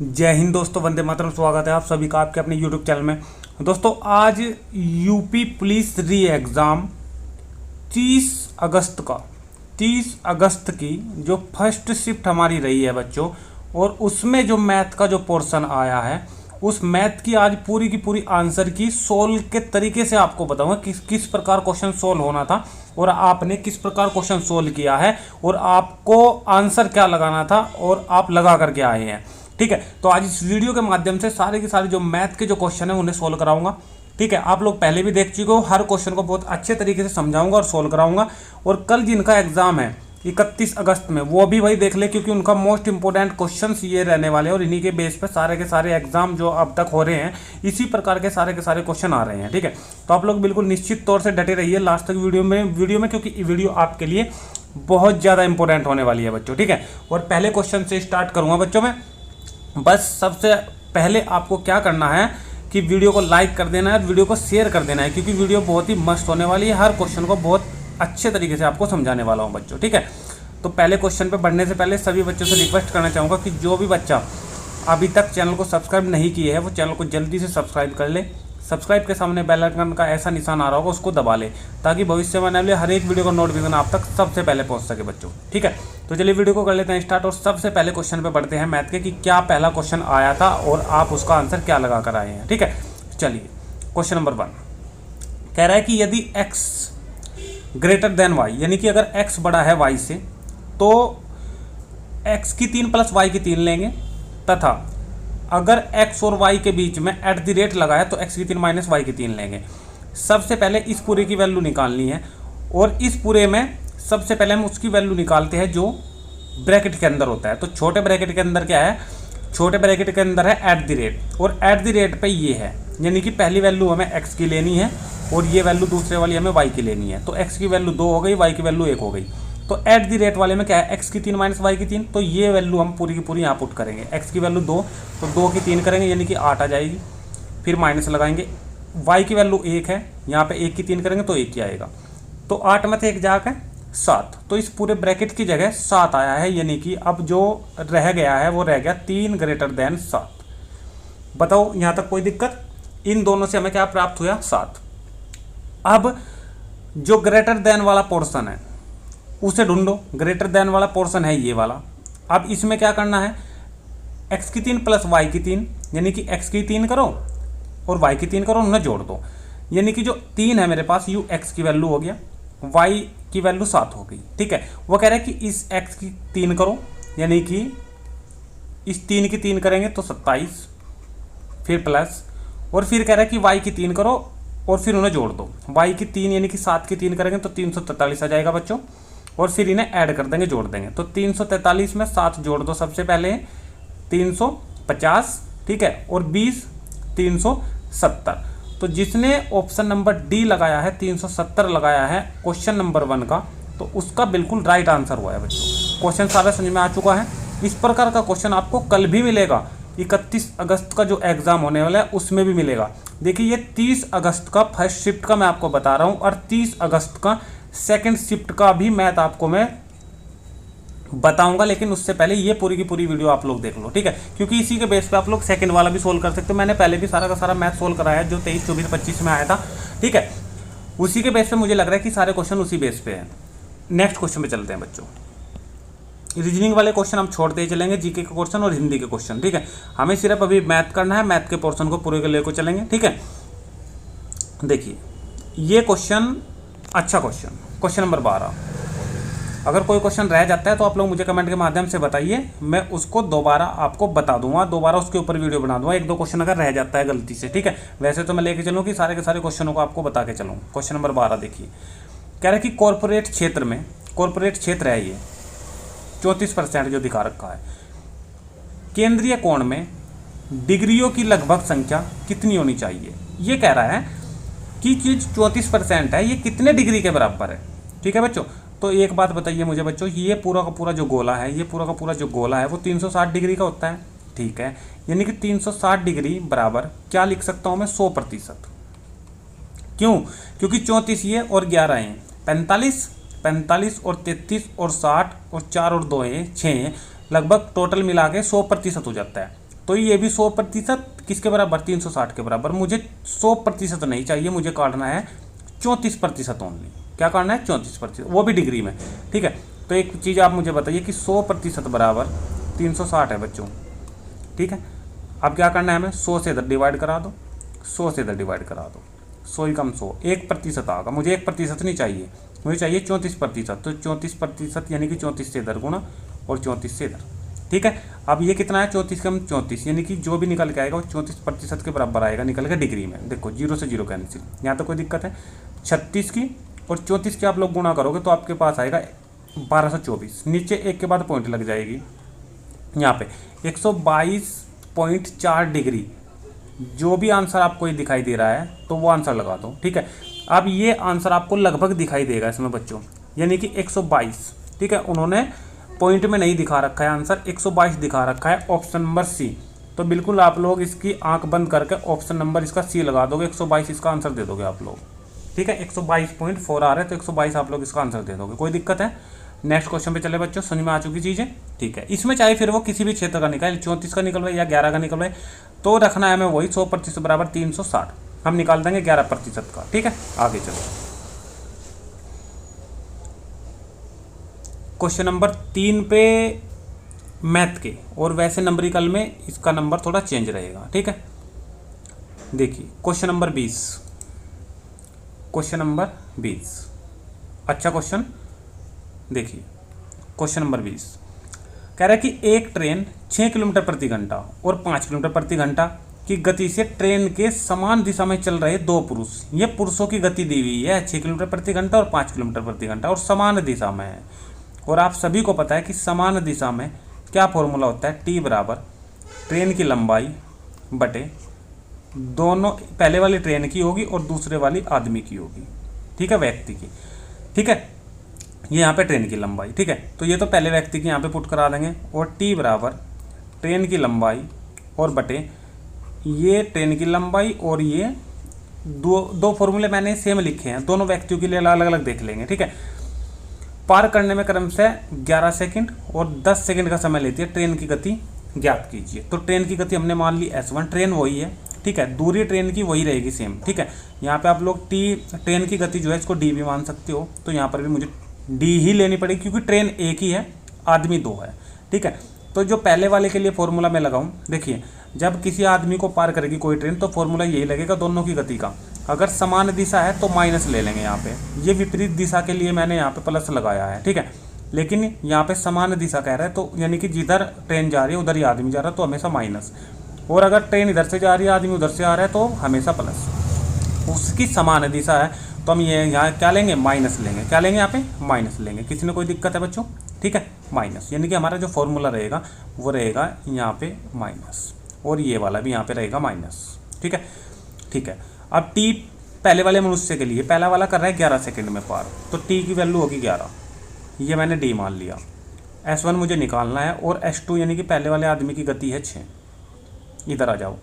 जय हिंद दोस्तों, वंदे मातरम। स्वागत है आप सभी का आपके अपने यूट्यूब चैनल में। दोस्तों आज यूपी पुलिस री एग्ज़ाम 30 अगस्त का 30 अगस्त की जो फर्स्ट शिफ्ट हमारी रही है बच्चों, और उसमें जो मैथ का जो पोर्शन आया है उस मैथ की आज पूरी की पूरी आंसर की सोल्व के तरीके से आपको बताऊंगा किस किस प्रकार क्वेश्चन सोल्व होना था और आपने किस प्रकार क्वेश्चन सोल्व किया है और आपको आंसर क्या लगाना था और आप लगा करके आए हैं। ठीक है, तो आज इस वीडियो के माध्यम से सारे के सारे जो मैथ के जो क्वेश्चन है उन्हें सोल्व कराऊंगा। ठीक है, आप लोग पहले भी देख चुके हो, हर क्वेश्चन को बहुत अच्छे तरीके से समझाऊंगा और सोल्व कराऊंगा। और कल जिनका एग्जाम है 31 अगस्त में, वो भी भाई देख ले, क्योंकि उनका मोस्ट इंपोर्टेंट क्वेश्चंस ये रहने वाले हैं और इन्हीं के बेस पे सारे के सारे एग्जाम जो अब तक हो रहे हैं इसी प्रकार के सारे क्वेश्चन आ रहे हैं। ठीक है, तो आप लोग बिल्कुल निश्चित तौर से डटे रहिए लास्ट तक वीडियो में क्योंकि वीडियो आपके लिए बहुत ज़्यादा इंपॉर्टेंट होने वाली है बच्चों। ठीक है, और पहले क्वेश्चन से स्टार्ट करूँगा बच्चों में। बस सबसे पहले आपको क्या करना है कि वीडियो को लाइक कर देना है और वीडियो को शेयर कर देना है, क्योंकि वीडियो बहुत ही मस्त होने वाली है। हर क्वेश्चन को बहुत अच्छे तरीके से आपको समझाने वाला हूँ बच्चों। ठीक है, तो पहले क्वेश्चन पे बढ़ने से पहले सभी बच्चों से रिक्वेस्ट करना चाहूँगा कि जो भी बच्चा अभी तक चैनल को सब्सक्राइब नहीं किए है वो चैनल को जल्दी से सब्सक्राइब कर ले। सब्सक्राइब के सामने बेल आइकन का ऐसा निशान आ रहा होगा, उसको दबा ले, ताकि भविष्य में आने वाले हर एक वीडियो का नोटिफिकेशन आप तक सबसे पहले पहुंच सके बच्चों। ठीक है, तो चलिए वीडियो को कर लेते हैं स्टार्ट और सबसे पहले क्वेश्चन पे बढ़ते हैं मैथ के कि क्या पहला क्वेश्चन आया था और आप उसका आंसर क्या लगा कर आए हैं। ठीक है, चलिए क्वेश्चन नंबर 1 कह रहा है कि यदि x ग्रेटर देन y, यानी कि अगर x बड़ा है y से तो x की 3 प्लस y की 3 लेंगे, तथा अगर x और y के बीच में एट द रेट लगाया तो x की 3 माइनस y की 3 लेंगे। सबसे पहले इस पूरे की वैल्यू निकालनी है और इस पूरे में सबसे पहले हम उसकी वैल्यू निकालते हैं जो ब्रैकेट के अंदर होता है। तो छोटे ब्रैकेट के अंदर क्या है, छोटे ब्रैकेट के अंदर है एट द रेट, और एट द रेट पे ये है, यानी कि पहली वैल्यू हमें x की लेनी है और ये वैल्यू दूसरे वाली हमें y की लेनी है। तो x की वैल्यू 2 हो गई, y की वैल्यू 1 हो गई। तो एट द रेट वाले में क्या है, x की 3 माइनस y की 3, तो ये वैल्यू हम पूरी की पूरी यहाँ पुट करेंगे। x की वैल्यू 2, तो 2 की 3 करेंगे यानी कि 8 आ जाएगी, फिर माइनस लगाएंगे। y की वैल्यू 1 है, यहाँ पे 1 की 3 करेंगे तो 1 ही आएगा, तो 8 में से 1 जाकर 7, तो इस पूरे ब्रैकेट की जगह 7 आया है, यानी कि अब जो रह गया है वो रह गया 3 ग्रेटर देन 7। बताओ यहाँ तक कोई दिक्कत? इन दोनों से हमें क्या प्राप्त हुआ, 7। अब जो ग्रेटर देन वाला पोर्शन है उसे ढूंढो। ग्रेटर देन वाला पोर्शन है ये वाला। अब इसमें क्या करना है, x की 3 प्लस y की 3, यानी कि x की 3 करो और y की 3 करो, उन्हें जोड़ दो, यानी कि जो 3 है मेरे पास यू x की वैल्यू हो गया, y की वैल्यू 7 हो गई। ठीक है, वो कह रहा है कि इस x की 3 करो, यानी कि इस 3 की 3 करेंगे तो 27, फिर प्लस, और फिर कह रहा है कि y की 3 करो और फिर उन्हें जोड़ दो। y की 3 यानी कि 7 की 3 करेंगे तो 343 आ जाएगा बच्चों, और फिर इन्हें ऐड कर देंगे, जोड़ देंगे। तो 343 में 7 जोड़ दो, सबसे पहले 350, ठीक है, और 20 370। तो जिसने ऑप्शन नंबर डी लगाया है, 370 लगाया है क्वेश्चन नंबर 1 का, तो उसका बिल्कुल राइट आंसर हुआ है बच्चों। क्वेश्चन सारा समझ में आ चुका है। इस प्रकार का क्वेश्चन आपको कल भी मिलेगा, 31 अगस्त का जो एग्जाम होने वाला है उसमें भी मिलेगा। देखिए ये 30 अगस्त का फर्स्ट शिफ्ट का मैं आपको बता रहा हूँ, और 30 अगस्त का सेकंड शिफ्ट का भी मैथ आपको मैं बताऊंगा, लेकिन उससे पहले ये पूरी की पूरी वीडियो आप लोग देख लो। ठीक है, क्योंकि इसी के बेस पे आप लोग सेकंड वाला भी सोल्व कर सकते हो। मैंने पहले भी सारा का सारा मैथ सोल्व कराया है जो 23, 24, 25 में आया था। ठीक है, उसी के बेस पे मुझे लग रहा है कि सारे क्वेश्चन उसी बेस पे है। नेक्स्ट क्वेश्चन पे चलते हैं बच्चों। रीजनिंग वाले क्वेश्चन हम छोड़ते ही चलेंगे, जीके के क्वेश्चन और हिंदी के क्वेश्चन। ठीक है, हमें सिर्फ अभी मैथ करना है, मैथ के पोर्शन को पूरे के लेकर चलेंगे। ठीक है, देखिए ये क्वेश्चन, अच्छा क्वेश्चन नंबर 12। अगर कोई क्वेश्चन रह जाता है तो आप लोग मुझे कमेंट के माध्यम से बताइए, मैं उसको दोबारा आपको बता दूंगा, दोबारा उसके ऊपर वीडियो बना दूंगा। 1-2 क्वेश्चन अगर रह जाता है गलती से। ठीक है, वैसे तो मैं लेके चलूँ कि सारे के सारे क्वेश्चनों को आपको बता के चलूँ। क्वेश्चन नंबर 12 देखिए, कह रहा है कि कॉर्पोरेट क्षेत्र में, कॉर्पोरेट क्षेत्र है ये 34% जो दिखा रखा है, केंद्रीय कोण में डिग्रियों की लगभग संख्या कितनी होनी चाहिए। ये कह रहा है कि चीज 34% है, ये कितने डिग्री के बराबर है। ठीक है बच्चों, तो एक बात बताइए मुझे बच्चों, ये पूरा का पूरा जो गोला है, ये पूरा का पूरा जो गोला है वो 360 डिग्री का होता है। ठीक है, यानी कि 360 डिग्री बराबर क्या लिख सकता हूँ मैं, 100%। क्यों? क्योंकि 34 ये और 11 है, 45 और 33 और 60 और 4 और 2 है 6, लगभग टोटल मिला के 100% हो जाता है। तो ये भी 100% किसके बराबर, 360 के बराबर। मुझे 100% नहीं चाहिए, मुझे काटना है 34% ओनली। क्या काटना है, 34%, वो भी डिग्री में। ठीक है, तो एक चीज़ आप मुझे बताइए कि 100% बराबर 360 है बच्चों। ठीक है, अब क्या करना है हमें, 100 से इधर डिवाइड करा दो, 100 से इधर डिवाइड करा दो, 100 ही कम 100, 1% आएगा। मुझे 1% नहीं चाहिए, मुझे चाहिए 34%। तो 34% यानी कि 34 से इधर गुणा और 34 से इधर। ठीक है, अब ये कितना है, 34 कम 34, यानी कि जो भी निकल के आएगा वो 34% के बराबर आएगा निकल के डिग्री में। देखो 0 से 0 कैंसिल, यहाँ तो कोई दिक्कत है। 36 की और 34 की आप लोग गुणा करोगे तो आपके पास आएगा 1224। नीचे एक के बाद पॉइंट लग जाएगी, यहाँ पे 122.4 डिग्री। जो भी आंसर आपको ये दिखाई दे रहा है तो वो आंसर लगा दो। ठीक है, अब ये आंसर आपको लगभग दिखाई देगा इसमें बच्चों, यानी कि 122। ठीक है, उन्होंने पॉइंट में नहीं दिखा रखा है आंसर, 122 दिखा रखा है, ऑप्शन नंबर सी। तो बिल्कुल आप लोग इसकी आंख बंद करके ऑप्शन नंबर इसका सी लगा दोगे, 122 इसका आंसर दे दोगे आप लोग। ठीक है, 122.4 आ रहा है तो 122 आप लोग इसका आंसर दे दोगे, कोई दिक्कत है। नेक्स्ट क्वेश्चन पे चले बच्चों, समझ में आ चुकी चीज़ें। ठीक है, इसमें चाहे फिर वो किसी भी क्षेत्र का निकाले, 34 का निकलवाए या 11 का निकलवाए, तो रखना है हमें वही 100% बराबर 360। हम निकाल देंगे 11% का। ठीक है, आगे चलो। क्वेश्चन नंबर 3 पे मैथ के, और वैसे नंबरिकल में इसका नंबर थोड़ा चेंज रहेगा। ठीक है, देखिए क्वेश्चन नंबर 20, क्वेश्चन नंबर 20 अच्छा क्वेश्चन। देखिए क्वेश्चन नंबर 20 कह रहा है कि एक ट्रेन 6 किलोमीटर प्रति घंटा और 5 किलोमीटर प्रति घंटा की गति से ट्रेन के समान दिशा में चल रहे दो पुरुष, ये पुरुषों की गति दी हुई है 6 किलोमीटर प्रति घंटा और 5 किलोमीटर प्रति घंटा और समान दिशा में है। और आप सभी को पता है कि समान दिशा में क्या फॉर्मूला होता है, टी बराबर ट्रेन की लंबाई बटे दोनों, पहले वाली ट्रेन की होगी और दूसरे वाली आदमी की होगी। ठीक है, व्यक्ति की। ठीक है, ये यहाँ पे ट्रेन की लंबाई। ठीक है, तो ये तो पहले व्यक्ति की यहाँ पे पुट करा देंगे, और टी बराबर ट्रेन की लंबाई और बटे ये ट्रेन की लंबाई, और ये दो फॉर्मूले मैंने सेम लिखे हैं, दोनों व्यक्तियों के लिए अलग अलग देख लेंगे। ठीक है, पार करने में क्रम से 11 सेकंड और 10 सेकंड का समय लेती है ट्रेन की गति ज्ञात कीजिए। तो ट्रेन की गति हमने मान ली S1, ट्रेन वही है। ठीक है, दूरी ट्रेन की वही रहेगी सेम। ठीक है, यहाँ पे आप लोग टी ट्रेन की गति जो है इसको डी भी मान सकते हो, तो यहाँ पर भी मुझे डी ही लेनी पड़ेगी क्योंकि ट्रेन एक ही है, आदमी दो है। ठीक है, तो जो पहले वाले के लिए फॉर्मूला मैं लगाऊं, देखिए जब किसी आदमी को पार करेगी कोई ट्रेन तो फॉर्मूला यही लगेगा दोनों की गति का। अगर समान दिशा है तो माइनस ले लेंगे यहाँ पे, ये विपरीत दिशा के लिए मैंने यहाँ पे प्लस लगाया है। ठीक है, लेकिन यहाँ पे समान दिशा कह रहा है तो यानी कि जिधर ट्रेन जा रही है उधर ही आदमी जा रहा है तो हमेशा माइनस, और अगर ट्रेन इधर से जा रही है आदमी उधर से आ रहा है तो हमेशा प्लस। उसकी समान दिशा है तो हम ये यहाँ क्या लेंगे, माइनस लेंगे। क्या लेंगे यहाँ पे, माइनस लेंगे। किसी ने कोई दिक्कत है बच्चों? ठीक है, माइनस, यानी कि हमारा जो फॉर्मूला रहेगा वो रहेगा यहाँ पे माइनस, और ये वाला भी यहाँ पे रहेगा माइनस। ठीक है, ठीक है। अब टी पहले वाले मनुष्य के लिए, पहला वाला कर रहा है 11 सेकंड में पार, तो टी की वैल्यू होगी 11, ये मैंने डी मान लिया। S1 मुझे निकालना है, और S2 यानी कि पहले वाले आदमी की गति है 6। इधर आ जाओ,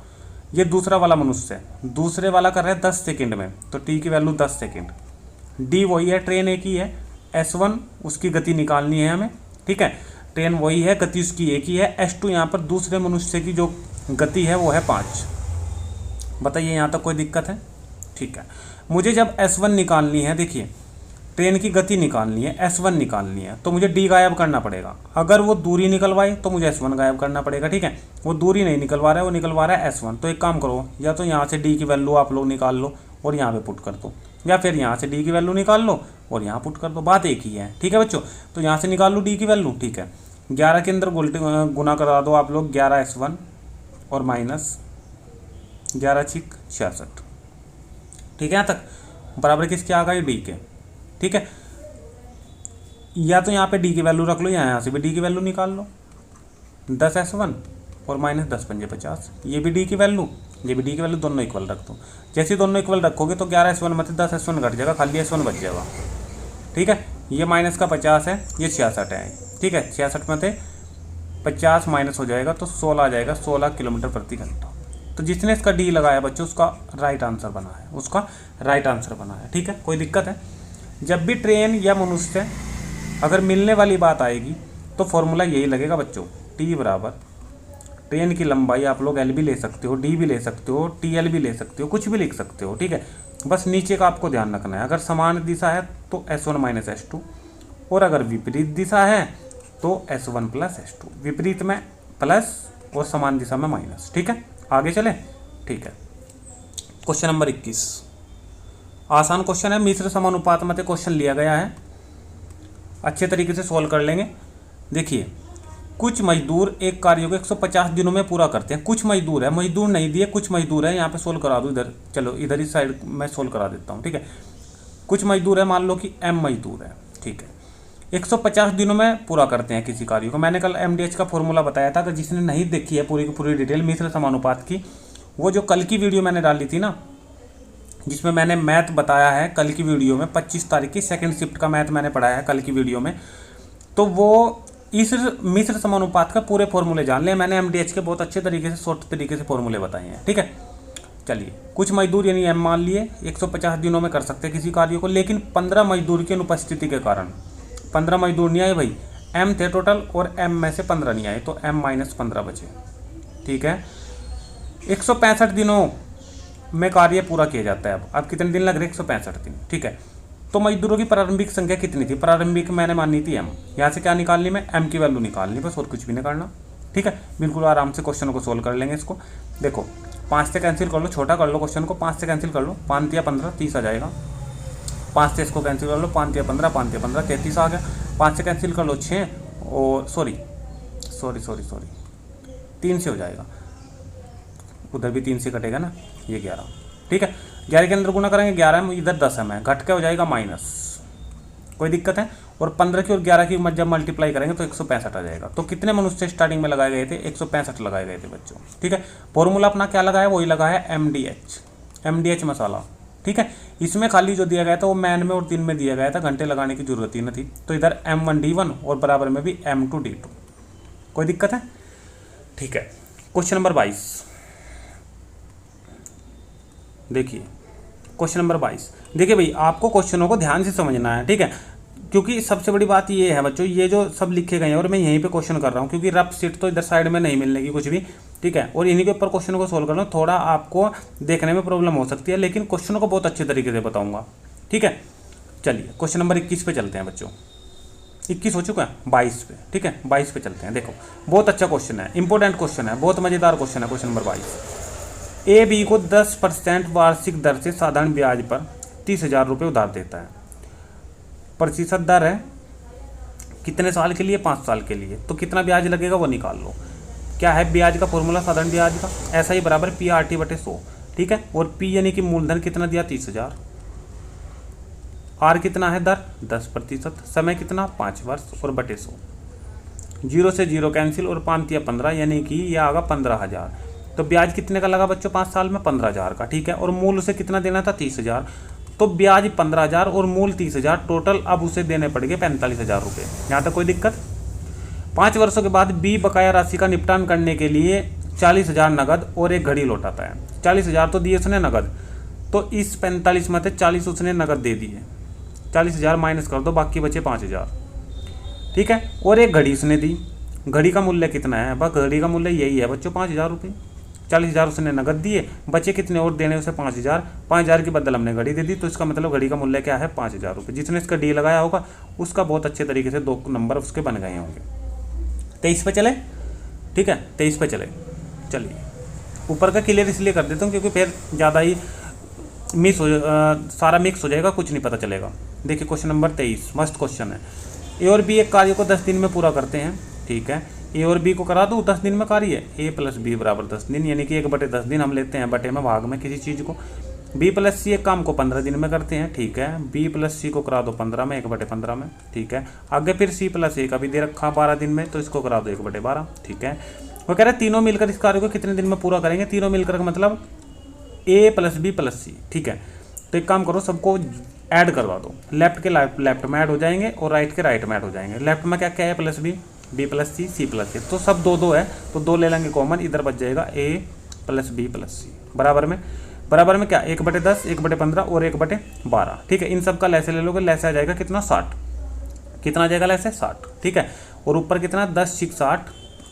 ये दूसरा वाला मनुष्य है, दूसरे वाला कर रहा है 10 सेकंड में, तो टी की वैल्यू 10 सेकंड। डी वही है, ट्रेन एक ही है। S1 उसकी गति निकालनी है हमें। ठीक है, ट्रेन वही है, गति उसकी एक ही है। S2 यहाँ पर दूसरे मनुष्य की जो गति है वो है 5। बताइए यहाँ तक कोई दिक्कत है? ठीक है, मुझे जब S1 निकालनी है, देखिए ट्रेन की गति निकालनी है, S1 निकालनी है, तो मुझे डी गायब करना पड़ेगा। अगर वो दूरी निकलवाए तो मुझे S1 गायब करना पड़ेगा। ठीक है, वो दूरी नहीं निकलवा रहा है, वो निकलवा रहा है S1। तो एक काम करो, या तो यहाँ से डी की वैल्यू आप लोग निकाल लो और यहाँ पे पुट कर दो, या फिर यहाँ से डी की वैल्यू निकाल लो और यहाँ पुट कर दो, बात एक ही है। ठीक है बच्चों, तो यहाँ से निकाल लो डी की वैल्यू। ठीक है, 11 के अंदर गुना करा दो आप लोग, 11 S1 और माइनस 11 6 66। ठीक है, यहाँ तक बराबर किसके आ गए, डी के। ठीक है, या तो यहाँ पे डी की वैल्यू रख लो, यहाँ से भी डी की वैल्यू निकाल लो, 10 S1 और माइनस 10 पंजे 50, ये भी डी की वैल्यू, ये भी डी की वैल्यू, दोनों इक्वल रख दो। जैसे दोनों इक्वल रखोगे तो 11 S1 में 10 S1 घट जाएगा, खाली S1 बच जाएगा। ठीक है, ये माइनस का 50 है, ये 66 है। ठीक है, 66 में थे 50 माइनस हो जाएगा तो 16 आ जाएगा, 16 किलोमीटर प्रति घंटा। तो जिसने इसका डी लगाया बच्चों उसका राइट आंसर बना है, उसका राइट आंसर बना है। ठीक है, कोई दिक्कत है? जब भी ट्रेन या मनुष्य अगर मिलने वाली बात आएगी तो फॉर्मूला यही लगेगा बच्चों, टी बराबर ट्रेन की लंबाई आप लोग एल भी ले सकते हो, डी भी ले सकते हो, टी एल भी ले सकते हो, कुछ भी लिख सकते हो, ठीक है। बस नीचे का आपको ध्यान रखना है, अगर समान दिशा है तो S1 माइनस S2, और अगर विपरीत दिशा है तो S1 प्लस S2, विपरीत में प्लस और समान दिशा में माइनस, ठीक है। आगे चले, ठीक है। क्वेश्चन नंबर 21 आसान क्वेश्चन है, मिश्र समानुपात में क्वेश्चन लिया गया है, अच्छे तरीके से सॉल्व कर लेंगे। देखिए, कुछ मजदूर एक कार्य को 150 दिनों में पूरा करते हैं। कुछ मजदूर है, मजदूर नहीं दिए, कुछ मजदूर है, यहाँ पे सोल्व करा दूँ इधर, चलो इधर इस साइड मैं सोल्व करा देता हूँ, ठीक है। कुछ मजदूर है, मान लो कि M मजदूर है, ठीक है, 150 दिनों में पूरा करते हैं किसी कार्य को। मैंने कल MDH का फॉर्मूला बताया था, अगर जिसने नहीं देखी है पूरी की पूरी डिटेल मिश्र समानुपात की, वो जो कल की वीडियो मैंने डाली थी ना, जिसमें मैंने मैथ बताया है कल की वीडियो में, 25 तारीख की सेकंड शिफ्ट का मैथ मैंने पढ़ाया है कल की वीडियो में, तो वो इस मिश्र समानुपात का पूरे फॉर्मूले जान लें। मैंने MDH के बहुत अच्छे तरीके से, शॉर्ट तरीके से फॉर्मूले बताए हैं, ठीक है। चलिए, कुछ मजदूर यानी M मान लिए 150 दिनों में कर सकते हैं किसी कार्य को, लेकिन 15 मजदूर की अनुपस्थिति के कारण 15 मजदूर नहीं आए भाई, M थे टोटल और M में से 15 नहीं आए, तो M माइनस 15 बचे, ठीक है। 165 दिनों में कार्य पूरा किया जाता है। अब कितने दिन लग रहे? 165 दिन, ठीक है। तो मजदूरों की प्रारंभिक संख्या कितनी थी? प्रारंभिक मैंने मानी थी M, यहाँ से क्या निकालनी, मैं M की वैल्यू निकालनी, बस और कुछ भी नहीं करना, ठीक है। बिल्कुल आराम से क्वेश्चन को सोल्व कर लेंगे इसको। देखो, 5 से कैंसिल कर लो, छोटा कर लो क्वेश्चन को, 5 से कैंसिल कर लो, 5 या 15 30 आ जाएगा। 5 से इसको कैंसिल कर लो, 5 या 15 5 या 15 33 आ गया। 5 से कैंसिल कर लो 6 और सॉरी 3 से हो जाएगा, उधर भी 3 से कटेगा ना, ये 11, ठीक है। 11 के अंदर गुना करेंगे, 11 में इधर 10 है, घट के हो जाएगा माइनस, कोई दिक्कत है। और 15 की और 11 की जब मल्टीप्लाई करेंगे तो 165 आ जाएगा। तो कितने मनुष्य स्टार्टिंग में लगाए गए थे? 165 लगाए गए थे बच्चों, ठीक है। फॉर्मूला अपना क्या लगाया? वही लगाया MDH मसाला, ठीक है। इसमें खाली जो दिया गया था वो मैन में और दिन में दिया गया था, घंटे लगाने की जरूरत ही नहीं थी। तो इधर M1D1 और बराबर में भी M2D2, कोई दिक्कत है, ठीक है। क्वेश्चन नंबर 22 देखिए, क्वेश्चन नंबर 22 देखिए भाई, आपको क्वेश्चनों को ध्यान से समझना है, ठीक है। क्योंकि सबसे बड़ी बात ये है बच्चों, ये जो सब लिखे गए हैं और मैं यहीं पे क्वेश्चन कर रहा हूँ, क्योंकि रफ सीट तो इधर साइड में नहीं मिलने की कुछ भी, ठीक है। और इन्हीं के ऊपर क्वेश्चन को सोल्व कर रहा हूँ, थोड़ा आपको देखने में प्रॉब्लम हो सकती है, लेकिन क्वेश्चनों को बहुत अच्छे तरीके से बताऊँगा, ठीक है। चलिए, क्वेश्चन नंबर 21 पे चलते हैं बच्चों। 21 हो चुका है, 22 पे, ठीक है। 22 पे चलते हैं। देखो, बहुत अच्छा क्वेश्चन है, इंपॉर्टेंट क्वेश्चन है, बहुत मज़ेदार क्वेश्चन है। क्वेश्चन नंबर 22, AB को 10% वार्षिक दर से साधारण ब्याज पर 30,000 रुपये उधार देता है। प्रतिशत दर है कितने साल के लिए? 5 साल के लिए। तो कितना ब्याज लगेगा वो निकाल लो। क्या है ब्याज का फॉर्मूला? साधारण ब्याज का ऐसा ही बराबर PRT/100, ठीक है। और P यानी कि मूलधन कितना दिया? 30,000। R कितना है? दर 10%। समय कितना? 5 वर्ष और बटे 100। 0 से 0 कैंसिल और 5 या 15 यानी कि यह आगा 15,000। तो ब्याज कितने का लगा बच्चों? 5 साल में 15,000 का, ठीक है। और मूल उसे कितना देना था? 30,000। तो ब्याज 15,000 और मूल 30,000, टोटल अब उसे देने पड़ेंगे 45,000 रुपये। यहाँ तक कोई दिक्कत? 5 वर्षों के बाद B बकाया राशि का निपटान करने के लिए 40,000 नगद और एक घड़ी लौटाता है। 40,000 तो दिए उसने नगद, तो इस 45 में से 40 उसने नगद दे दिए। 40,000 माइनस कर दो, बाकी बचे 5,000, ठीक है। और एक घड़ी उसने दी। घड़ी का मूल्य कितना है? बस घड़ी का मूल्य यही है बच्चों, 5,000 रुपये। 40,000 उसने नगद दिए, बचे कितने और देने उसे? 5,000। 5,000 के बदले हमने घड़ी दे दी, तो इसका मतलब घड़ी का मूल्य क्या है? 5,000 रुपये। जिसने इसका डी लगाया होगा उसका बहुत अच्छे तरीके से 2 नंबर उसके बन गए होंगे। 23 पे चले, ठीक है। 23 पे चले, चलिए ऊपर का क्लियर इसलिए कर देता हूँ क्योंकि फिर ज़्यादा ही सारा मिक्स हो जाएगा, कुछ नहीं पता चलेगा। देखिए क्वेश्चन नंबर 23 मस्त क्वेश्चन है। A और B एक कार्य को 10 दिन में पूरा करते हैं, ठीक है। A और B को करा दूँ 10 दिन में कार्य, A प्लस B बराबर 10 दिन, यानी कि 1/10 दिन हम लेते हैं बटे में भाग में किसी चीज़ को। B प्लस C एक काम को 15 दिन में करते हैं, ठीक है। B प्लस C को करा दो 15 में, 1/15 में, ठीक है। आगे फिर C प्लस A का भी दे रखा 12 दिन में, तो इसको करा दो 1/12, ठीक है। वो कह रहे हैं तीनों मिलकर इस कार्य को कितने दिन में पूरा करेंगे? तीनों मिलकर का मतलब A plus B plus C, ठीक है। तो एक काम करो, सबको ऐड करवा दो, लेफ्ट के लेफ्ट में ऐड हो जाएंगे और राइट के राइट में ऐड हो जाएंगे। लेफ्ट में क्या क्या है? Plus B plus C plus A, तो सब 2 है, तो 2 ले लेंगे कॉमन, इधर बच जाएगा A plus B plus C। बराबर में क्या? 1/10, 1/15 और 1/12, ठीक है। इन सब का लैसे ले लोगे, लैसे आ जाएगा कितना? 60। कितना आ जाएगा लैसे? 60, ठीक है। और ऊपर कितना? 10 6 60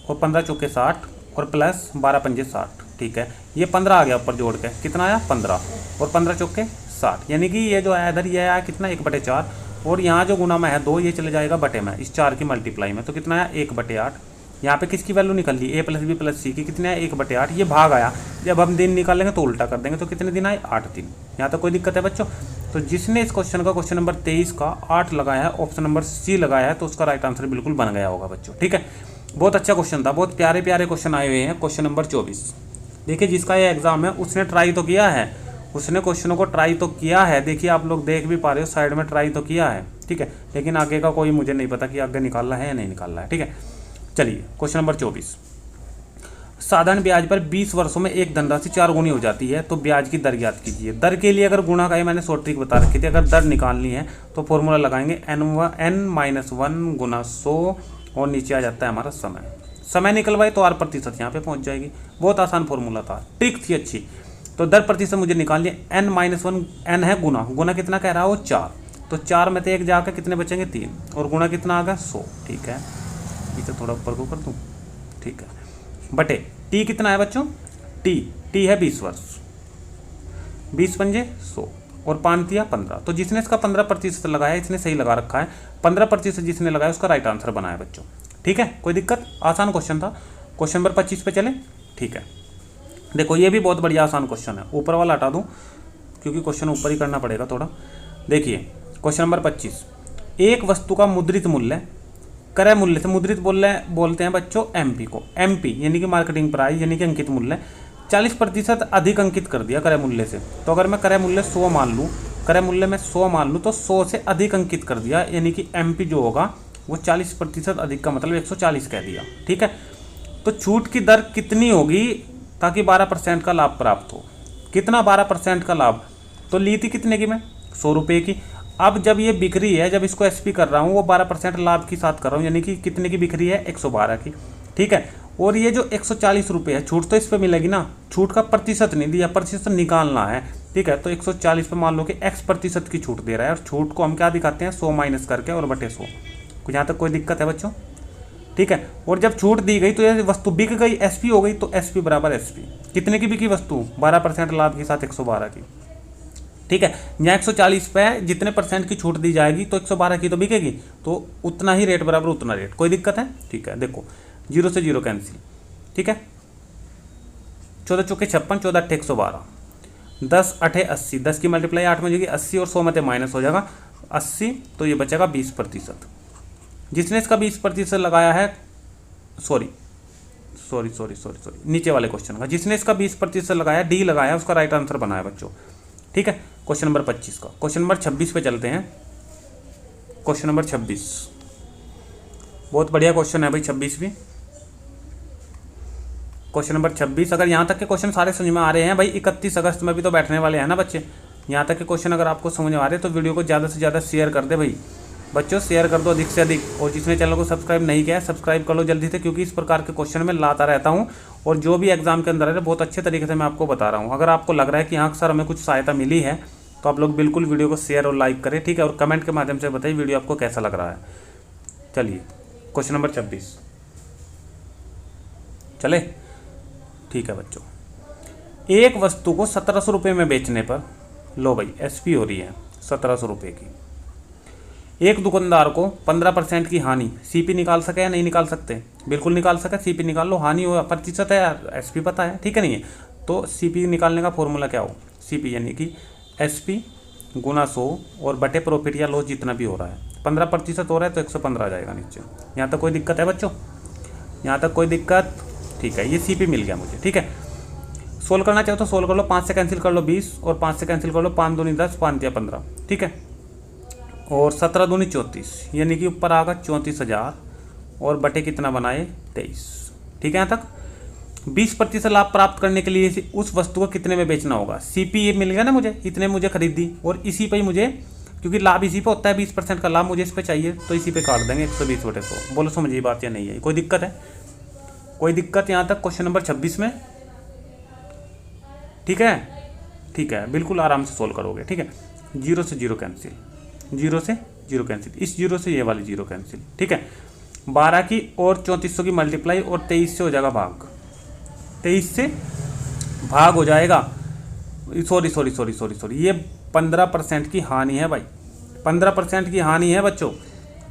और 15 चौके 60 और प्लस 12 पंजे 60, ठीक है। ये 15 आ गया ऊपर जोड़ के, कितना आया 15, और 15 चौके 60, यानी कि ये जो आया इधर ये आया कितना 1/4, और यहाँ जो गुना में है 2 ये चले जाएगा बटे में, इस 4 की मल्टीप्लाई में, तो कितना आया 1/8। यहाँ पे किसकी वैल्यू निकल ली, a + b + c की, कितने आया 1/8। ये भाग आया, जब हम दिन निकालेंगे तो उल्टा कर देंगे, तो कितने दिन आए 8 दिन। यहाँ तक कोई दिक्कत है बच्चों? तो जिसने इस क्वेश्चन का क्वेश्चन नंबर 23 का 8 लगाया है, ऑप्शन नंबर सी लगाया है, तो उसका राइट आंसर बिल्कुल बन गया होगा बच्चों, ठीक है। बहुत अच्छा क्वेश्चन था, बहुत प्यारे प्यारे क्वेश्चन आए हुए हैं। क्वेश्चन नंबर 24 देखिए, जिसका ये एग्जाम है उसने ट्राई तो किया है, उसने क्वेश्चनों को ट्राई तो किया है। देखिए आप लोग देख भी पा रहे हो, साइड में ट्राई तो किया है, ठीक है, लेकिन आगे का कोई मुझे नहीं पता कि आगे निकालना है या नहीं निकालना है, ठीक है। चलिए क्वेश्चन नंबर 24, साधारण ब्याज पर 20 वर्षों में एक धनराशि 4 गुनी हो जाती है, तो ब्याज की दर ज्ञात कीजिए। दर के लिए अगर गुणा का, मैंने शॉर्ट ट्रिक बता रखी थी, अगर दर निकालनी है तो फॉर्मूला लगाएंगे n-1 गुना 100, और नीचे आ जाता है हमारा समय। समय निकलवाए तो R% यहाँ पे पहुँच जाएगी। बहुत आसान फॉर्मूला था, ट्रिक थी अच्छी। तो दर प्रतिशत मुझे निकालनी है, n-1, n है गुना, गुना कितना कह रहा है वो 4, तो 4 में से 1 जाकर कितने बचेंगे 3, और गुना कितना आ गया 100, ठीक है। इसे थोड़ा ऊपर को कर दूँ, ठीक है, बटे टी कितना है बच्चों, टी है 20 वर्ष, 20 पंजे 100, और 5 दिया 15। तो जिसने इसका 15% लगाया, इसने सही लगा रखा है, 15% जिसने लगाया उसका राइट आंसर बनाया बच्चों, ठीक है। कोई दिक्कत, आसान क्वेश्चन था। क्वेश्चन नंबर 25 पे चले, ठीक है। देखो ये भी बहुत बढ़िया आसान क्वेश्चन है, ऊपर वाला हटा दूँ क्योंकि क्वेश्चन ऊपर ही करना पड़ेगा थोड़ा। देखिए क्वेश्चन नंबर 25, एक वस्तु का मुद्रित मूल्य क्रय मूल्य से, मुद्रित बोलते हैं बच्चों एमपी को, एमपी यानी कि मार्केटिंग प्राइस यानी कि अंकित मूल्य, 40% अधिक अंकित कर दिया क्रय मूल्य से। तो अगर मैं क्रय मूल्य 100 मान लूँ, क्रय मूल्य में 100 मान लूँ, तो 100 से अधिक अंकित कर दिया, यानी कि एमपी जो होगा वो 40% अधिक का मतलब 140 कह दिया, ठीक है। तो छूट की दर कितनी होगी ताकि 12% का लाभ प्राप्त हो? कितना 12% का लाभ? तो ली थी कितने की मैं, 100 रुपये की। अब जब ये बिक रही है, जब इसको एसपी कर रहा हूँ, वो 12% लाभ के साथ कर रहा हूँ, यानी कि कितने की बिक रही है 112 की, ठीक है। और ये जो 140 रुपये है, छूट तो इस पर मिलेगी ना, छूट का प्रतिशत नहीं दिया, प्रतिशत निकालना है, ठीक है। तो 140 पे मान लो कि x% की छूट दे रहा है, और छूट को हम क्या दिखाते हैं 100 माइनस करके और बटे 100। कुछ यहाँ तक कोई दिक्कत है बच्चों, ठीक है। और जब छूट दी गई तो ये वस्तु बिक गई, एसपी हो गई, तो एसपी बराबर एसपी, कितने की बिकी वस्तु 12% लाभ के साथ 112 की, ठीक है। यहाँ 140 पे जितने % की छूट दी जाएगी तो 112 की तो बिकेगी, तो उतना ही रेट बराबर उतना रेट। कोई दिक्कत है, ठीक है। देखो 0 से 0 कैंसिल, ठीक है। 14 चौके 56, 14 8 112, 10 8 80, 10 की मल्टीप्लाई 8 में जाएगी 80, और 100 में से माइनस हो जाएगा 80, तो ये बचेगा 20%। जिसने इसका 20% लगाया है, सॉरी नीचे वाले क्वेश्चन का, जिसने इसका 20% लगाया, डी लगाया, उसका राइट आंसर बनाया बच्चों, ठीक है। क्वेश्चन नंबर 25 का, क्वेश्चन नंबर 26 पे चलते हैं। क्वेश्चन नंबर 26 बहुत बढ़िया क्वेश्चन है भाई, 26 भी। क्वेश्चन नंबर 26, अगर यहाँ तक के क्वेश्चन सारे समझ में आ रहे हैं भाई, 31 अगस्त में भी तो बैठने वाले हैं ना बच्चे, यहाँ तक के क्वेश्चन अगर आपको समझ में आ रहे हैं तो वीडियो को ज़्यादा से ज़्यादा शेयर कर दे भाई बच्चों, शेयर कर दो अधिक से अधिक। और जिसने चैनल को सब्सक्राइब नहीं किया है, सब्सक्राइब कर लो जल्दी से, क्योंकि इस प्रकार के क्वेश्चन मैं लाता रहता हूँ, और जो भी एग्जाम के अंदर है बहुत अच्छे तरीके से मैं आपको बता रहा हूँ। अगर आपको लग रहा है कि हाँ सर हमें कुछ सहायता मिली है, तो आप लोग बिल्कुल वीडियो को शेयर और लाइक करें, ठीक है। और कमेंट के माध्यम से बताइए वीडियो आपको कैसा लग रहा है। चलिए क्वेश्चन नंबर 26 चले, ठीक है बच्चों। एक वस्तु को 1700 रुपये में बेचने पर, लो भाई एसपी हो रही है 1700 रुपये की, एक दुकानदार को 15% की हानि, सीपी निकाल सके या नहीं निकाल सकते? बिल्कुल निकाल सके, सीपी निकाल लो, हानि हो प्रतिशत है यार, एसपी पता है, ठीक है नहीं है। तो सीपी निकालने का फॉर्मूला क्या हो, सीपी यानी कि एसपी गुना 100 और बटे प्रॉफिट या लॉस जितना भी हो रहा है, 15% हो रहा है तो 115 आ जाएगा नीचे। यहाँ तक कोई दिक्कत है बच्चों, यहाँ तक कोई दिक्कत, ठीक है। ये सीपी मिल गया मुझे, ठीक है। सोल्व करना चाहो तो सोल्व कर लो, 5 से कैंसिल कर लो 20, और 5 से कैंसिल कर लो, 5 दूनी 10, 5 या 15, ठीक है। और 17 दूनी 34, यानी कि ऊपर आगा 34,000, और बटे कितना बनाए 23, ठीक है। यहाँ तक 20% लाभ प्राप्त करने के लिए उस वस्तु को कितने में बेचना होगा? सीपी ये मिल गया ना मुझे, इतने मुझे खरीदी, और इसी पे ही मुझे, क्योंकि लाभ इसी पे होता है, 20% का लाभ मुझे इस पे चाहिए, तो इसी पे काट देंगे 120/100। बोलो समझिए बात या नहीं है, कोई दिक्कत है? कोई दिक्कत यहाँ तक क्वेश्चन नंबर 26 में, ठीक है, ठीक है, बिल्कुल आराम से सोल्व करोगे, ठीक है। 0 से 0 कैंसिल, 0 से 0 कैंसिल, इस 0 से ये वाली 0 कैंसिल, ठीक है। 12 की और 3400 की मल्टीप्लाई, और 23 से हो जाएगा भाग, 23 से भाग हो जाएगा, सॉरी, ये 15% की हानि है भाई, 15% की हानि है बच्चों।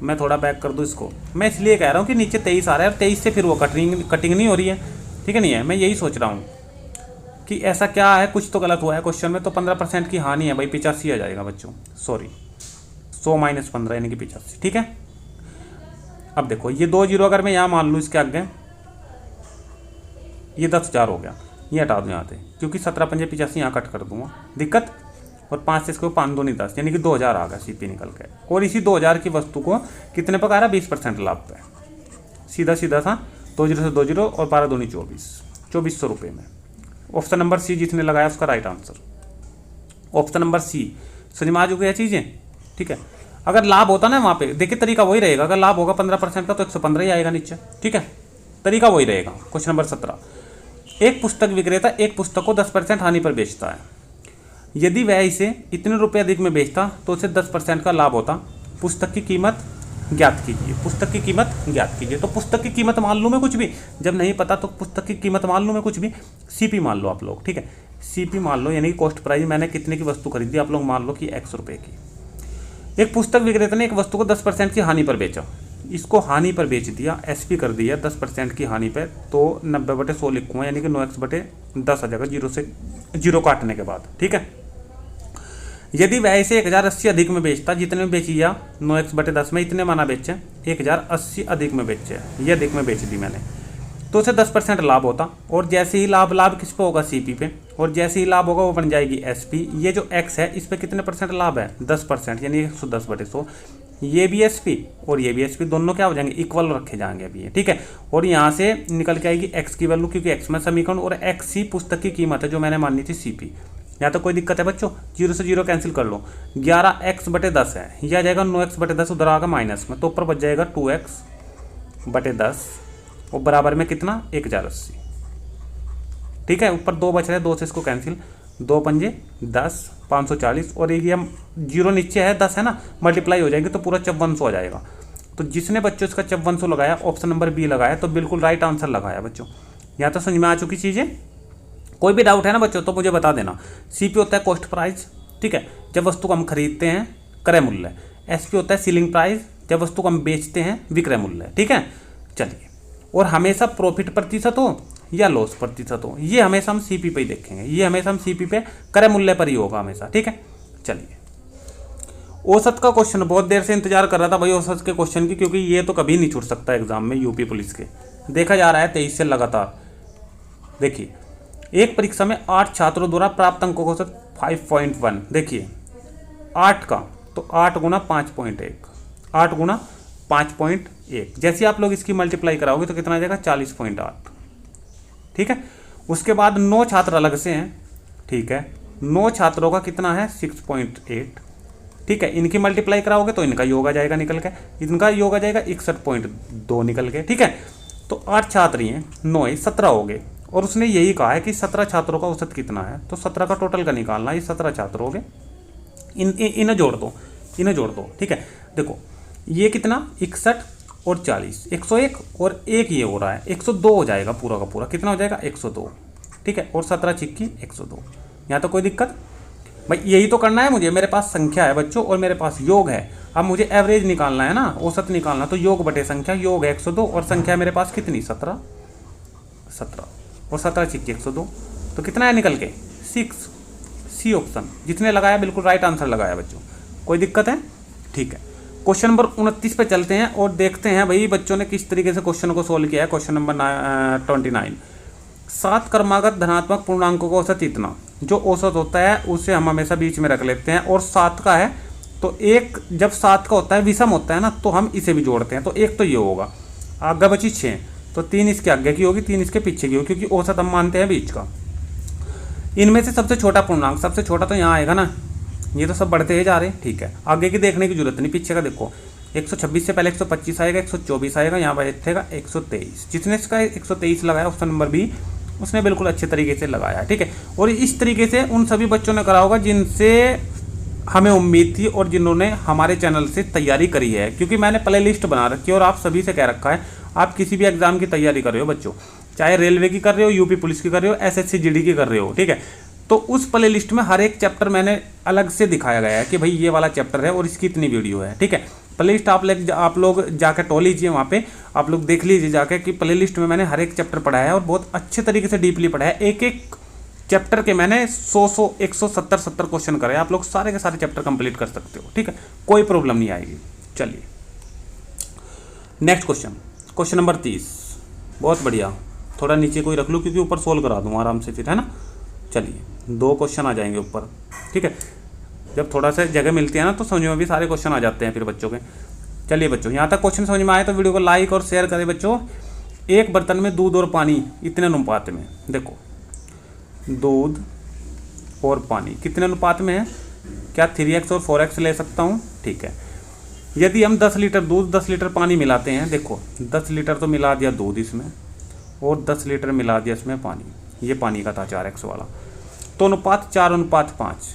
मैं थोड़ा बैक कर दूँ इसको, मैं इसलिए कह रहा हूँ कि नीचे 23 आ रहा है और 23 से फिर वो कटिंग नहीं हो रही है, ठीक है नहीं है। मैं यही सोच रहा हूँ कि ऐसा क्या है, कुछ तो गलत हुआ है क्वेश्चन में। तो 15% की हानि है भाई, 85 आ जाएगा बच्चों, सॉरी 100 - 15 यानी कि 85, ठीक है। अब देखो ये 2 जीरो अगर मैं यहाँ मान लूँ इसके आगे, ये 10,000 हो गया, ये हटा दूँ यहाँ से, क्योंकि 17 पंजे 85 यहाँ कट कर दूंगा, दिक्कत। और 5 से इसको 5 दूनी 10 यानी कि 2000 आ गया सीपी निकल के। और इसी 2000 की वस्तु को कितने पर आ रहा है, 20% लाभ पे, सीधा सीधा था 2 जीरो से 2 जीरो और 12 दूनी 2400 रुपये में। ऑप्शन नंबर सी जिसने लगाया उसका right answer, option number C. समझ में आ चुकी है चीज़ें, ठीक है। अगर लाभ होता ना वहाँ पे, देखिए तरीका वही रहेगा, अगर लाभ होगा 15% का तो 115 ही आएगा नीचे, ठीक है, तरीका वही रहेगा। क्वेश्चन नंबर 17, एक पुस्तक विक्रेता एक पुस्तक को 10% हानि पर बेचता है। यदि वह इसे इतने रुपये अधिक में बेचता तो उसे 10% का लाभ होता। पुस्तक की कीमत ज्ञात कीजिए, पुस्तक की कीमत ज्ञात कीजिए। तो पुस्तक की कीमत मान लूँ मैं कुछ भी, जब नहीं पता तो पुस्तक की कीमत मान लूँ मैं कुछ भी, सीपी मान लो आप लोग, ठीक है, सीपी मान लो, यानी कि कॉस्ट प्राइस, मैंने कितने की वस्तु खरीदी आप लोग मान लो कि X रुपये की। एक पुस्तक विक्रेता ने एक वस्तु को 10% की हानि पर बेचा, इसको हानि पर बेच दिया, SP कर दिया 10% की हानि पर, तो 90/100 लिखूँगा, यानी कि 9x/10 आ जाएगा, जीरो से जीरो काटने के बाद, ठीक है। यदि वह इसे 1080 अधिक में बेचता, जितने में बेची या 9x/10 में इतने माना बेचे, 1080 अधिक में बेचे, ये अधिक में बेच दी मैंने, तो उसे 10% लाभ होता। और जैसे ही लाभ किस पे होगा, सीपी पे, और जैसे ही लाभ होगा वो बन जाएगी SP। ये जो X है इस पे कितने % लाभ है, 10%, यानी 110/100। ये भी SP और ये भी SP, दोनों क्या हो जाएंगे, इक्वल रखे जाएंगे अभी ये, ठीक है। और यहाँ से निकल के आएगी X की वैल्यू, क्योंकि X में समीकरण, और X ही पुस्तक की कीमत है जो मैंने मानी थी CP। यहाँ तो कोई दिक्कत है बच्चों, 0 से 0 कैंसिल कर लो, 11x/10 है, यह आ जाएगा 9x/10, उधर आएगा माइनस में, तो ऊपर बच जाएगा 2x/10 और बराबर में कितना, 1080, ठीक है। ऊपर 2 बच रहे हैं, 2 से इसको कैंसिल, 2 पंजे 10, 540, और ये हम 0 नीचे है 10 है ना, मल्टीप्लाई हो जाएगी तो पूरा 5400 आ जाएगा। तो जिसने बच्चों इसका 5400 लगाया, ऑप्शन नंबर बी लगाया, तो बिल्कुल राइट आंसर लगाया बच्चों। यहाँ तो समझ में आ चुकी चीज़ें, कोई भी डाउट है ना बच्चों तो मुझे बता देना। सीपी होता है कॉस्ट प्राइस, ठीक है, जब वस्तु को हम खरीदते हैं, क्रय मूल्य। एसपी होता है सीलिंग प्राइस, जब वस्तु को हम बेचते हैं, विक्रय मूल्य, ठीक है। चलिए, और हमेशा प्रॉफिट प्रतिशत हो या लॉस प्रतिशत हो, ये हमेशा हम सीपी पे ही देखेंगे, ये हमेशा हम सीपी पे क्रय मूल्य पर ही होगा हमेशा, ठीक है। चलिए, औसत का क्वेश्चन, बहुत देर से इंतजार कर रहा था भाई औसत के क्वेश्चन की, क्योंकि ये तो कभी नहीं छूट सकता एग्जाम में यूपी पुलिस के। देखा जा रहा है 23 से लगातार। देखिए, एक परीक्षा में 8 छात्रों द्वारा प्राप्त अंकों का औसत 5.1। देखिए 8 का, तो 8 गुना 5.1, 8 गुना 5.1, जैसे आप लोग इसकी मल्टीप्लाई कराओगे तो कितना आ जाएगा, 40.8, ठीक है। उसके बाद 9 छात्र अलग से हैं, ठीक है, 9 छात्रों का कितना है, 6.8, ठीक है। इनकी मल्टीप्लाई कराओगे तो इनका योग आ जाएगा निकल के, इनका योग आ जाएगा 61.2 निकल के, ठीक है। तो 8 छात्र ही हैं, 9 17 हो गए, और उसने यही कहा है कि 17 छात्रों का औसत कितना है, तो 17 का टोटल का निकालना, ये 17 छात्र हो गए, इन्हें जोड़ दो, इन्हें जोड़ दो, ठीक है। देखो ये कितना, 61 और 40, 101, और एक ये हो रहा है 102 हो जाएगा, पूरा का पूरा कितना हो जाएगा, 102, ठीक है। और 17 छिक्की 102, यहाँ तो कोई दिक्कत भाई, यही तो करना है मुझे, मेरे पास संख्या है बच्चों और मेरे पास योग है। अब मुझे एवरेज निकालना है ना, औसत निकालना, तो योग बटे संख्या, योग है 102 और संख्या मेरे पास कितनी, 17 और 17 छिक्की 102, तो कितना है निकल के, 6। सी ऑप्शन जितने लगाया बिल्कुल राइट आंसर लगाया बच्चों, कोई दिक्कत है, ठीक है। क्वेश्चन नंबर 29 पे चलते हैं और देखते हैं भाई बच्चों ने किस तरीके से क्वेश्चन को सोल्व किया है। क्वेश्चन नंबर 29, 7 क्रमागत धनात्मक पूर्णांकों का औसत इतना, जो औसत होता है उसे हम हमेशा बीच में रख लेते हैं, और 7 का है तो एक, जब 7 का होता है विषम होता है ना, तो हम इसे भी जोड़ते हैं, तो एक तो ये होगा, आगे बची 6, तो 3 इसके आगे की होगी, 3 इसके पीछे की होगी, क्योंकि औसत हम मानते हैं बीच का। इनमें से सबसे छोटा पूर्णांक, सबसे छोटा तो यहाँ आएगा ना, ये तो सब बढ़ते ही जा रहे हैं, ठीक है। आगे की देखने की जरूरत नहीं, पीछे का देखो, 126 से पहले 125 आएगा, 124 आएगा, यहाँ बैठेगा 123, जिसने इसका 123 लगाया ऑप्शन नंबर बी, उसने बिल्कुल अच्छे तरीके से लगाया, ठीक है। और इस तरीके से उन सभी बच्चों ने करा होगा जिनसे हमें उम्मीद थी और जिन्होंने हमारे चैनल से तैयारी करी है, क्योंकि मैंने प्ले लिस्ट बना रखी है और आप सभी से कह रखा है, आप किसी भी एग्जाम की तैयारी कर रहे हो बच्चों, चाहे रेलवे की कर रहे हो, यूपी पुलिस की कर रहे हो, एसएससी जीडी की कर रहे हो, ठीक है। तो उस प्ले लिस्ट में हर एक चैप्टर मैंने अलग से दिखाया गया है कि भाई ये वाला चैप्टर है और इसकी इतनी वीडियो है, ठीक है। प्ले लिस्ट आप लोग जाकर टो लीजिए, वहाँ पे आप लोग देख लीजिए जाकर कि प्ले लिस्ट में मैंने हर एक चैप्टर पढ़ाया है और बहुत अच्छे तरीके से डीपली पढ़ाया है। एक एक चैप्टर के मैंने 170 क्वेश्चन करे, आप लोग सारे के सारे चैप्टर कंप्लीट कर सकते हो, ठीक है, कोई प्रॉब्लम नहीं आएगी। चलिए नेक्स्ट क्वेश्चन नंबर 30। बहुत बढ़िया, थोड़ा नीचे कोई रख लूँ क्योंकि ऊपर सोल्व करा दूँ आराम से फिर, है ना। चलिए 2 क्वेश्चन आ जाएंगे ऊपर, ठीक है। जब थोड़ा सा जगह मिलती है ना तो समझ में भी सारे क्वेश्चन आ जाते हैं फिर बच्चों के। चलिए बच्चों, यहाँ तक क्वेश्चन समझ में आए तो वीडियो को लाइक और शेयर करें बच्चों। एक बर्तन में दूध और पानी इतने अनुपात में, देखो दूध और पानी कितने अनुपात में है, क्या 3x और 4x ले सकता हूँ, ठीक है। यदि हम 10 लीटर दूध 10 लीटर पानी मिलाते हैं, देखो 10 लीटर तो मिला दिया दूध इसमें और 10 लीटर मिला दिया इसमें पानी, ये पानी का था 4x वाला, तो अनुपात 4:5,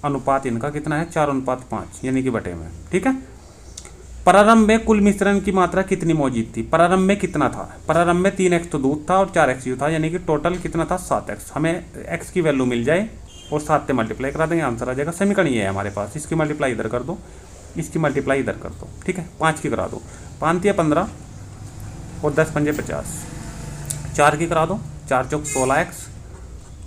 अनुपात इनका कितना है 4:5 यानी कि बटे में, ठीक है। प्रारंभ में कुल मिश्रण की मात्रा कितनी मौजूद थी, प्रारंभ में कितना था, प्रारंभ में 3x तो दूध था और 4x यू था, यानी कि टोटल कितना था 7x। हमें x की वैल्यू मिल जाए और 7 से मल्टीप्लाई करा देंगे, आंसर आ जाएगा। समीकरण ये है हमारे पास, इसकी मल्टीप्लाई इधर कर दो, इसकी मल्टीप्लाई इधर कर दो, ठीक है। 5 की करा दो, 5 या 15 और 10 पंजे 50, 4 की करा दो, 4 चौक 16x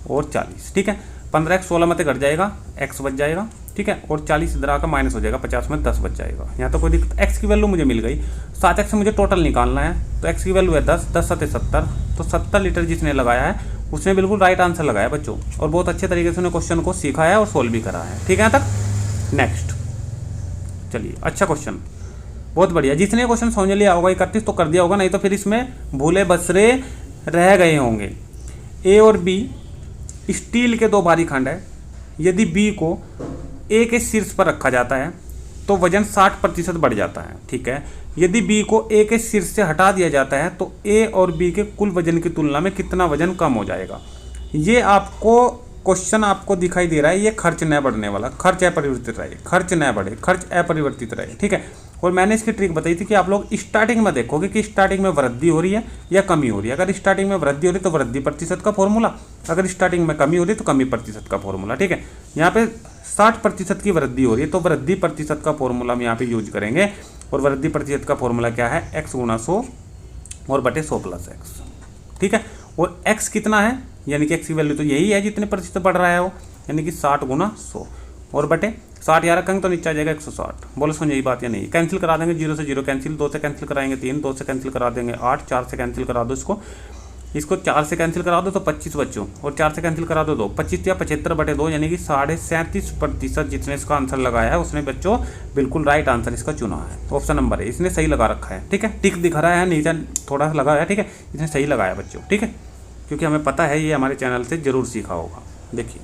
और 40, ठीक है। 15x 16 में से घट जाएगा, x बच जाएगा, ठीक है, और 40 इधर आकर माइनस हो जाएगा, 50 में 10 बच जाएगा। यहाँ तो कोई दिक्कत, x की वैल्यू मुझे मिल गई, 7x से मुझे टोटल निकालना है, तो x की वैल्यू है 10, 10 7 70, तो 70 लीटर जिसने लगाया है उसने बिल्कुल राइट आंसर लगाया बच्चों, और बहुत अच्छे तरीके से उन्हें क्वेश्चन को सीखा है और सोल्व भी करा है, ठीक है। यहाँ तक नेक्स्ट, चलिए अच्छा क्वेश्चन, बहुत बढ़िया। जिसने क्वेश्चन समझ लिया होगा 31 तो कर दिया होगा, नहीं तो फिर इसमें भूले बसरे रह गए होंगे। ए और बी स्टील के 2 भारी खंड है, यदि बी को ए के शीर्ष पर रखा जाता है तो वजन 60% बढ़ जाता है, ठीक है। यदि बी को ए के शीर्ष से हटा दिया जाता है तो ए और बी के कुल वजन की तुलना में कितना वजन कम हो जाएगा। ये आपको क्वेश्चन आपको दिखाई दे रहा है, ये खर्च न बढ़ने वाला, खर्च अपरिवर्तित रहे, खर्च न बढ़े, खर्च अपरिवर्तित रहे, ठीक है। और मैंने इसकी ट्रिक बताई थी कि आप लोग स्टार्टिंग में देखोगे कि स्टार्टिंग में वृद्धि हो रही है या कमी हो रही है। अगर स्टार्टिंग में वृद्धि हो रही है तो वृद्धि प्रतिशत का फॉर्मूला, अगर स्टार्टिंग में कमी हो रही है तो कमी प्रतिशत का फॉर्मूला, ठीक है। यहाँ पे 60% की वृद्धि हो रही है तो वृद्धि प्रतिशत का फॉर्मूला हम यहाँ पे यूज करेंगे, और वृद्धि प्रतिशत का फॉर्मूला क्या है, x गुणा 100 और बटे 100 प्लस x, ठीक है। और x कितना है, यानी कि x की वैल्यू तो यही है जितने प्रतिशत बढ़ रहा है वो, यानी कि 60 गुणा 100 और बटे 60 यार रखेंगे तो नीचे आ जाएगा 160। बोलो समझ यही बात या नहीं। कैंसिल करा देंगे, 0 से 0 कैंसिल, 2 से कैंसिल कराएंगे 3, 2 से कैंसिल करा देंगे 8, 4 से कैंसिल करा दो इसको 4 से कैंसिल करा दो तो 25 बच्चों, और 4 से कैंसिल करा दो 2, 25 या 75 बटे 2 यानी कि 37.5% जिसने इसका आंसर लगाया है उसने बच्चों बिल्कुल राइट आंसर इसका चुना है। ऑप्शन नंबर है, इसने सही लगा रखा है, ठीक है। टिक दिखा रहा है नीचे थोड़ा सा लगा है, ठीक है, इसने सही लगाया बच्चों, ठीक है, क्योंकि हमें पता है ये हमारे चैनल से जरूर सीखा होगा। देखिए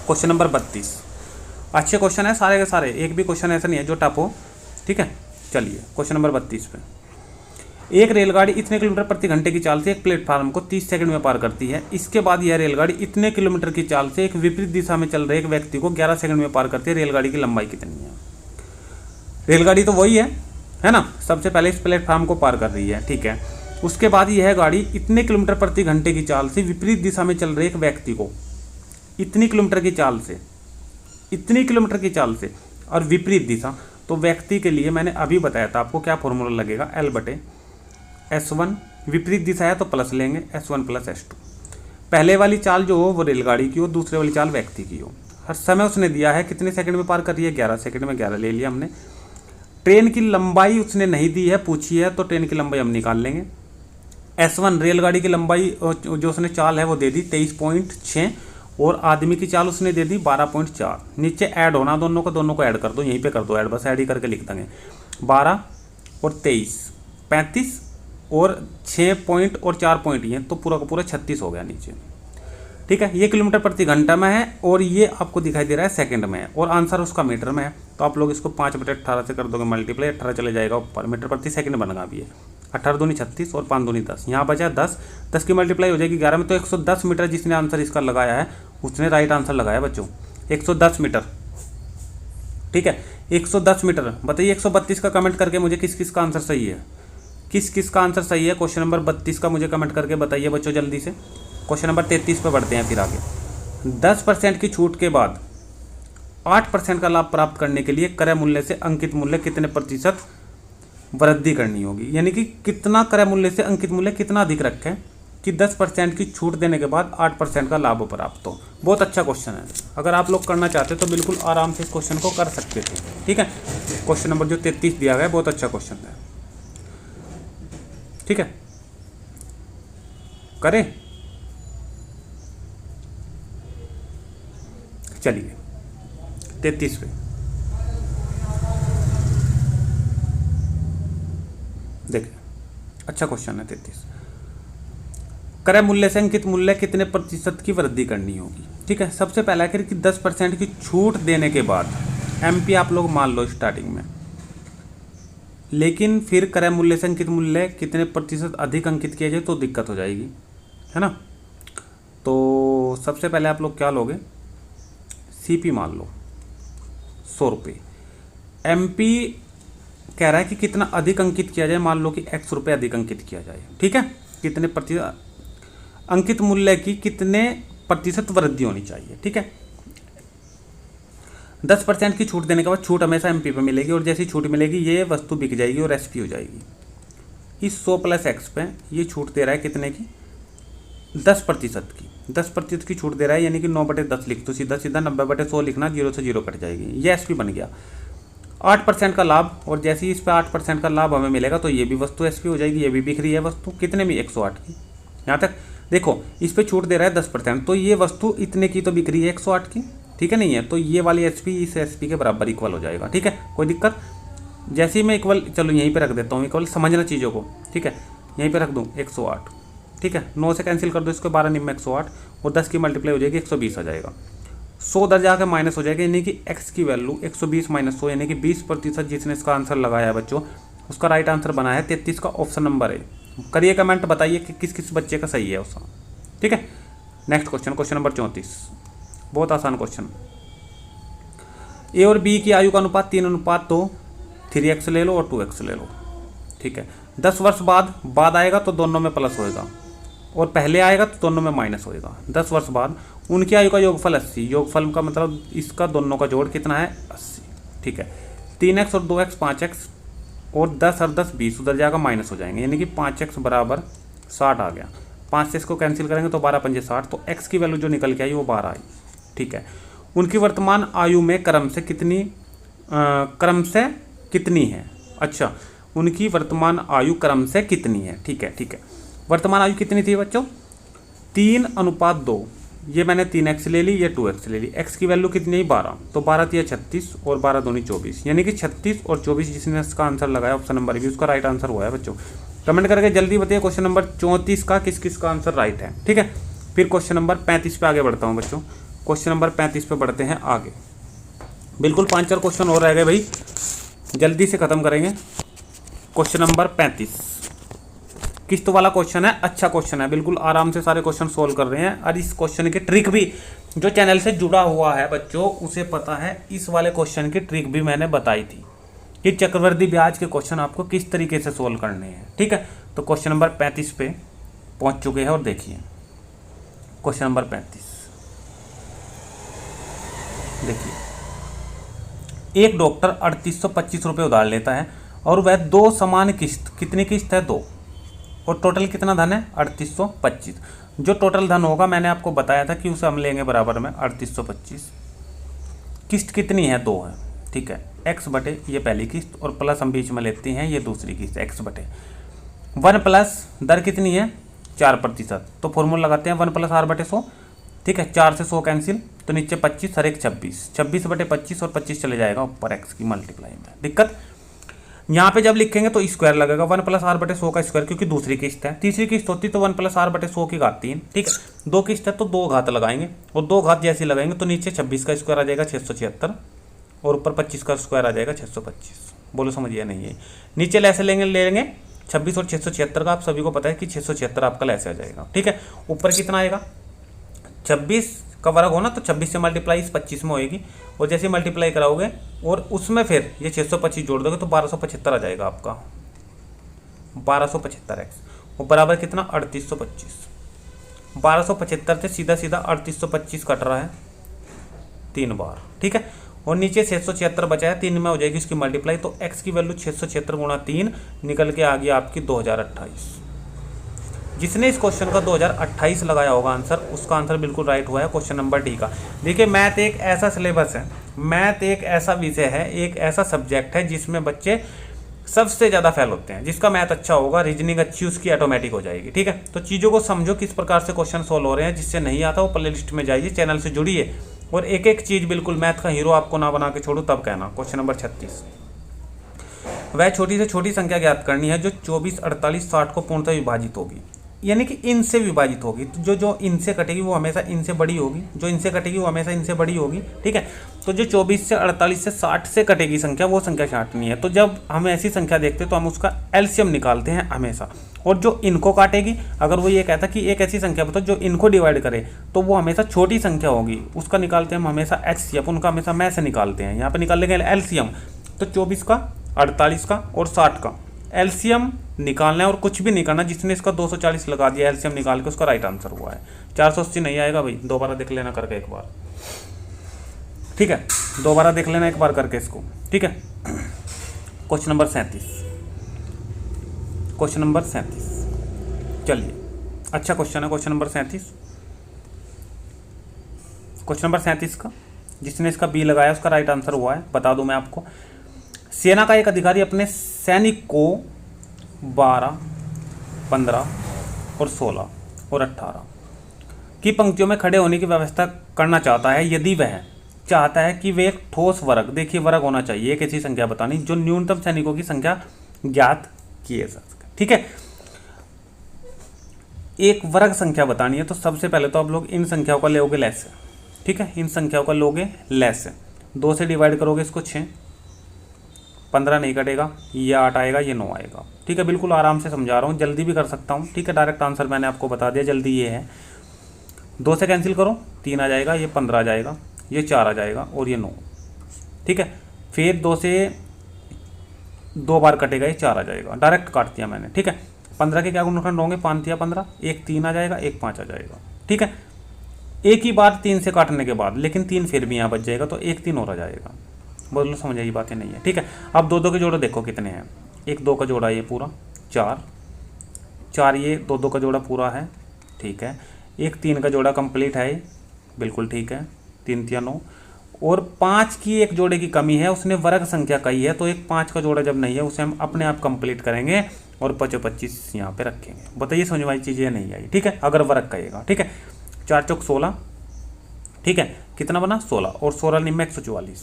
क्वेश्चन नंबर 32, अच्छे क्वेश्चन है सारे के सारे, एक भी क्वेश्चन ऐसा नहीं है जो टफ हो, ठीक है। चलिए क्वेश्चन नंबर 32 पे, एक रेलगाड़ी इतने किलोमीटर प्रति घंटे की चाल से एक प्लेटफार्म को 30 सेकंड में पार करती है। इसके बाद यह रेलगाड़ी इतने किलोमीटर की चाल से एक विपरीत दिशा में चल रहे एक व्यक्ति को 11 सेकंड में पार करती है। रेलगाड़ी की लंबाई कितनी है। रेलगाड़ी तो वही है ना, सबसे पहले इस प्लेटफार्म को पार कर रही है, ठीक है। उसके बाद यह गाड़ी इतने किलोमीटर प्रति घंटे की चाल से विपरीत दिशा में चल रहे एक व्यक्ति को इतनी किलोमीटर की चाल से, इतनी किलोमीटर की चाल से और विपरीत दिशा, तो व्यक्ति के लिए मैंने अभी बताया था आपको क्या फॉर्मूला लगेगा, L बटे S1, विपरीत दिशा है तो प्लस लेंगे S1 प्लस S2। पहले वाली चाल जो हो वो रेलगाड़ी की हो, दूसरे वाली चाल व्यक्ति की हो। हर समय उसने दिया है कितने सेकंड में पार कर रही है, 11 सेकंड में, 11 ले लिया हमने। ट्रेन की लंबाई उसने नहीं दी है, पूछी है, तो ट्रेन की लंबाई हम निकाल लेंगे। S1 रेलगाड़ी की लंबाई जो उसने चाल है वो दे दी 23.6 और आदमी की चाल उसने दे दी 12.4। नीचे ऐड होना दोनों को ऐड कर दो, यहीं पे कर दो ऐड, बस ऐड ही करके लिख देंगे। 12 और 23 35 और 6 पॉइंट और 4 पॉइंट ये, तो पूरा का पूरा 36 हो गया नीचे, ठीक है। ये किलोमीटर प्रति घंटा में है और ये आपको दिखाई दे रहा है सेकंड में है, और आंसर उसका मीटर में है। तो आप लोग इसको 5/18 से कर दोगे मल्टीप्लाई, 18 चले जाएगा ऊपर, मीटर प्रति सेकंड बनेगा भी है। 18 दूनी 36 और 5 दूनी 10, यहाँ बचा 10, 10 की मल्टीप्लाई हो जाएगी 11 में, तो 110 मीटर जिसने आंसर इसका लगाया है उसने राइट आंसर लगाया बच्चों, 110 मीटर, ठीक है। 110 मीटर। बताइए 132 का कमेंट करके मुझे किस किस का आंसर सही है, किस किस का आंसर सही है क्वेश्चन नंबर 32 का मुझे कमेंट करके बताइए बच्चों जल्दी से। क्वेश्चन नंबर 33 पे बढ़ते हैं फिर आगे। 10% की छूट के बाद 8% का लाभ प्राप्त करने के लिए क्रय मूल्य से अंकित मूल्य कितने प्रतिशत वृद्धि करनी होगी, यानी कि कितना क्रय मूल्य से अंकित मूल्य कितना अधिक रखें कि 10% की छूट देने के बाद 8% का लाभ प्राप्त हो। बहुत अच्छा क्वेश्चन है, अगर आप लोग करना चाहते तो बिल्कुल आराम से इस क्वेश्चन को कर सकते थे। ठीक है, क्वेश्चन नंबर जो 33 दिया गया है बहुत अच्छा क्वेश्चन है। ठीक है, करें, चलिए 33 पे देखिए, अच्छा क्वेश्चन है 33। क्रय मूल्य से अंकित मूल्य कितने प्रतिशत की वृद्धि करनी होगी। ठीक है, सबसे पहला है कि 10% की छूट देने के बाद एमपी आप लोग मान लो स्टार्टिंग में, लेकिन फिर क्रय मूल्य से अंकित मूल्य कितने प्रतिशत अधिक अंकित किया जाए तो दिक्कत हो जाएगी, है ना। तो सबसे पहले आप लोग क्या लोगे, सीपी मान लो 100 रुपये। एमपी कह रहा है कि कितना अधिक अंकित किया जाए, मान लो कि x रुपये अधिक अंकित किया जाए। ठीक है, कितने प्रतिशत अंकित मूल्य की कितने प्रतिशत वृद्धि होनी चाहिए। ठीक है, 10% की छूट देने के बाद छूट हमेशा एमपी पे मिलेगी और जैसी छूट मिलेगी ये वस्तु बिक जाएगी और एसपी हो जाएगी। इस 100 + x पे ये छूट दे रहा है कितने की, 10% की। 10% की छूट दे रहा है, यानी कि 9/10 लिख तो सीधा सीधा 90/100 लिखना, 0 से 0 कट जाएगी, ये एसपी बन गया। 8% का लाभ, और जैसे ही इस पर 8% का लाभ हमें मिलेगा तो ये भी वस्तु एसपी हो जाएगी। ये भी बिक रही है वस्तु कितने में, 108 की। यहाँ तक देखो, इस पे छूट दे रहा है 10%, तो ये वस्तु इतने की तो बिक रही है 108 की। ठीक है, नहीं है तो ये वाली एसपी इस एसपी के बराबर इक्वल हो जाएगा। ठीक है, कोई दिक्कत। जैसे ही मैं इक्वल, चलो यहीं पे रख देता हूँ इक्वल, समझना चीज़ों को। ठीक है, यहीं पे रख दूँ 108। ठीक है, 9 से कैंसिल कर दो इसको, 12 निम्न 108 और 10 की मल्टीप्लाई हो जाएगी 120 आ जाएगा। 100 दर जाकर माइनस हो जाएगा, यानी कि x की वैल्यू 120 - 100, यानी कि 20%। जिसने इसका आंसर लगाया है बच्चों उसका राइट आंसर बना है 33 का ऑप्शन नंबर है। करिए कमेंट, बताइए कि किस किस बच्चे का सही है उसका। ठीक है, नेक्स्ट क्वेश्चन, क्वेश्चन नंबर 34, बहुत आसान क्वेश्चन। ए और बी की आयु का अनुपात 3:2, 3x ले लो और 2x ले लो। ठीक है, 10 वर्ष बाद आएगा तो दोनों में प्लस होएगा और पहले आएगा तो दोनों में माइनस होएगा। 10 वर्ष बाद उनकी आयु का योगफल 80, योगफल का मतलब इसका दोनों का जोड़ कितना है, 80। ठीक है, 3x और 2x 5x और 10 और 10 20, उधर जाकर माइनस हो जाएंगे, यानी कि 5x बराबर 60 आ गया। 5 से इसको कैंसिल करेंगे तो 12 × 5 = 60, तो x की वैल्यू जो निकल के आई वो 12 आई। ठीक है, उनकी वर्तमान आयु में क्रम से कितनी है। अच्छा, उनकी वर्तमान आयु क्रम से कितनी है। ठीक है, ठीक है, वर्तमान आयु कितनी थी बच्चों, 3:2। ये मैंने 3x ले ली, ये 2x ले ली। x की वैल्यू कितनी है, 12, तो 12 × 36 और 12 × 2 = 24, यानी कि 36 और 24 जिसने इसका आंसर लगाया ऑप्शन नंबर भी, उसका राइट आंसर हुआ है बच्चों। कमेंट करके जल्दी बताइए क्वेश्चन नंबर 34 का किस किस का आंसर राइट है। ठीक है, फिर क्वेश्चन नंबर 35 पे आगे बढ़ता हूँ बच्चों। क्वेश्चन नंबर 35 पे बढ़ते हैं आगे। बिल्कुल 5-4 क्वेश्चन और रह गए भाई, जल्दी से खत्म करेंगे। क्वेश्चन नंबर 35 किस्त वाला क्वेश्चन है, अच्छा क्वेश्चन है, बिल्कुल आराम से सारे क्वेश्चन सोल्व कर रहे हैं। और इस क्वेश्चन की ट्रिक भी जो चैनल से जुड़ा हुआ है बच्चों उसे पता है, इस वाले क्वेश्चन की ट्रिक भी मैंने बताई थी कि चक्रवृद्धि ब्याज के क्वेश्चन आपको किस तरीके से सोल्व करने हैं। ठीक है, तो क्वेश्चन नंबर 35 पे पहुंच चुके हैं और देखिए क्वेश्चन नंबर 35 देखिए, एक डॉक्टर 3825 रुपये उधार लेता है और वह 2 समान किस्त, कितनी किस्त है, 2, और टोटल कितना धन है, 3825। जो टोटल धन होगा मैंने आपको बताया था कि उसे हम लेंगे बराबर में 3825। किस्त कितनी है, 2 है। ठीक है, x बटे ये पहली किस्त और प्लस हम बीच में लेते हैं ये दूसरी किस्त, x बटे 1 प्लस दर कितनी है, 4%। तो फॉर्मूला लगाते हैं 1 + r/100। ठीक है, 4 से 100 कैंसिल, तो नीचे 25 और 1 26, 26 बटे 25 और 25 चले जाएगा ऊपर x की मल्टीप्लाई में। दिक्कत यहाँ पे जब लिखेंगे तो स्क्वायर लगेगा, 1 + r/100 का स्क्वायर, क्योंकि दूसरी किस्त है। तीसरी किस्त होती तो 1 + r/100 की घात 3। ठीक है, 2 किस्त है तो 2 घात लगाएंगे और 2 घात जैसे लगाएंगे तो नीचे 26 का स्क्वायर आ जाएगा 676 और ऊपर 25 का स्क्वायर आ जाएगा 625। बोलो समझिए नहीं है, नीचे ऐसे लेंगे 26 और 676 का, आप सभी को पता है कि 676 आपका ऐसे आ जाएगा। ठीक है, ऊपर कितना आएगा, 26 का वर्ग हो ना, तो 26 से मल्टीप्लाई इस 25 में होएगी और जैसे मल्टीप्लाई कराओगे और उसमें फिर ये 625 जोड़ दोगे तो 1275 आ जाएगा आपका। 1275x और बराबर कितना 3825। 1275 से सीधा सीधा 3825 कट रहा है 3 बार, ठीक है। और नीचे 676 बचा है, 3 में हो जाएगी उसकी मल्टीप्लाई, तो x की वैल्यू 676 गुणा 3 निकल के आ गई आपकी 2028। जिसने इस क्वेश्चन का 2028 लगाया होगा आंसर, उसका आंसर बिल्कुल राइट हुआ है क्वेश्चन नंबर डी का। देखिए मैथ एक ऐसा सिलेबस है, मैथ एक ऐसा विषय है, एक ऐसा सब्जेक्ट है जिसमें बच्चे सबसे ज़्यादा फेल होते हैं। जिसका मैथ अच्छा होगा, रीजनिंग अच्छी उसकी ऑटोमेटिक हो जाएगी, ठीक है। तो चीज़ों को समझो किस प्रकार से क्वेश्चन सोल्व हो रहे हैं। जिससे नहीं आता वो प्ले लिस्ट में जाइए, चैनल से जुड़िए और एक एक चीज़ बिल्कुल मैथ का हीरो आपको ना बना के छोड़ो तब कहना। क्वेश्चन नंबर 36, वह छोटी से छोटी संख्या ज्ञात करनी है जो 24, 48, 60 को पूर्णतः विभाजित होगी, यानी कि इनसे विभाजित होगी। तो जो इनसे कटेगी वो हमेशा इनसे बड़ी होगी, जो इनसे कटेगी वो हमेशा इनसे बड़ी होगी, ठीक है। तो जो 24 से 48 से 60 से कटेगी संख्या, वो संख्या छांटनी है। तो जब हम ऐसी संख्या देखते हैं तो हम उसका एलसीएम निकालते हैं हमेशा। और जो इनको काटेगी, अगर वो ये कहता कि एक ऐसी संख्या बताओ जो इनको डिवाइड करे, तो वो हमेशा छोटी संख्या होगी, उसका निकालते हैं हम हमेशा एचसीएफ, उनका हमेशा मैं से निकालते हैं। यहाँ पे निकाल लेंगे एलसीएम, तो 24 का, 48 का और 60 का एलसीएम निकालना है और कुछ भी नहीं करना। जिसने इसका 240 लगा दिया एलसीएम निकाल के, उसका राइट आंसर हुआ है। 480 नहीं आएगा भाई, दोबारा देख लेना करके एक बार, ठीक है। दोबारा देख लेना एक बार करके इसको, ठीक है। क्वेश्चन नंबर 37, क्वेश्चन नंबर 37, चलिए अच्छा क्वेश्चन है क्वेश्चन नंबर 37। क्वेश्चन नंबर 37 का जिसने इसका बी लगाया उसका राइट आंसर हुआ है। बता दूं मैं आपको, सेना का एक अधिकारी अपने सैनिक को 12, 15 और 16 और 18 की पंक्तियों में खड़े होने की व्यवस्था करना चाहता है। यदि वह चाहता है कि वे एक ठोस वर्ग, देखिए वर्ग होना चाहिए, एक ऐसी संख्या बतानी जो न्यूनतम सैनिकों की संख्या ज्ञात किए जा सके, ठीक है। एक वर्ग संख्या बतानी है तो सबसे पहले तो आप लोग इन संख्याओं का लोगे लेस, ठीक है। इन संख्याओं का लोगे लेस, 2 से डिवाइड करोगे इसको 6, 15 नहीं कटेगा, ये 8 आएगा, ये 9 आएगा, ठीक है। बिल्कुल आराम से समझा रहा हूँ, जल्दी भी कर सकता हूँ, ठीक है। डायरेक्ट आंसर मैंने आपको बता दिया, जल्दी ये है। 2 से कैंसिल करो, 3 आ जाएगा, ये 15 आ जाएगा, ये 4 आ जाएगा और ये 9, ठीक है। फिर 2 से 2 बार कटेगा, ये 4 आ जाएगा, डायरेक्ट काट दिया मैंने, ठीक है। 15 के क्या गुणनखंड होंगे, 5 या 15, एक 3 आ जाएगा, एक 5 आ जाएगा, ठीक है। एक ही बार 3 से काटने के बाद, लेकिन 3 फिर भी यहाँ बच जाएगा, तो 1 3 और आ जाएगा। बोलो समझ आई बातें नहीं है, ठीक है। अब 2 2 के जोड़े देखो कितने हैं, 1 2 का जोड़ा ये पूरा 4, 4 ये 2 2 का जोड़ा पूरा है, ठीक है। 1 3 का जोड़ा कंप्लीट है, बिल्कुल ठीक है, 3 3 9 और 5 की एक जोड़े की कमी है, उसने वर्ग संख्या कही है, तो एक 5 का जोड़ा जब नहीं है उसे हम अपने आप कंप्लीट करेंगे और 25 यहाँ पे रखेंगे। बताइए समझ वाली चीज़ें नहीं आई, ठीक है, अगर वर्ग कहेगा, ठीक है। 4 चौक 16, ठीक है, कितना बना 16 और 16 निम्न 144,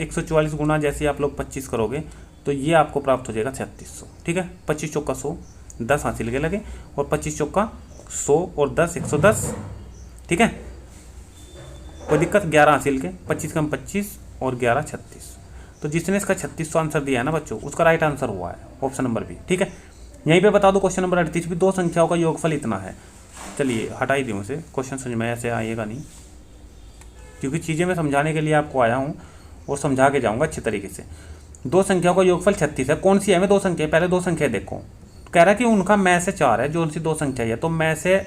144 गुना जैसे आप लोग 25 करोगे तो ये आपको प्राप्त हो जाएगा 3600, ठीक है। 25 चौका 100, 10 हासिल के लगे और 25 चौका 100 और 10 110, ठीक है। कोई दिक्कत, 11 हासिल के, 25 कम 25 और 11 36। तो जिसने इसका 3600 आंसर दिया है ना बच्चों, उसका राइट आंसर हुआ है ऑप्शन नंबर बी, ठीक है। यहीं पे बता दो क्वेश्चन नंबर 38 भी 2 संख्याओं का योगफल इतना है। चलिए हटा ही दूँ उसे, क्वेश्चन समझ में ऐसे आएगा नहीं, क्योंकि चीज़ें मैं समझाने के लिए आपको आया हूँ और समझा के जाऊँगा अच्छे तरीके से। 2 संख्याओं का योगफल 36 है। कौन सी है में 2 संख्या, पहले 2 संख्या देखो। कह रहा है कि उनका मैं से 4 है, जो उनसी 2 संख्या है, तो मैं से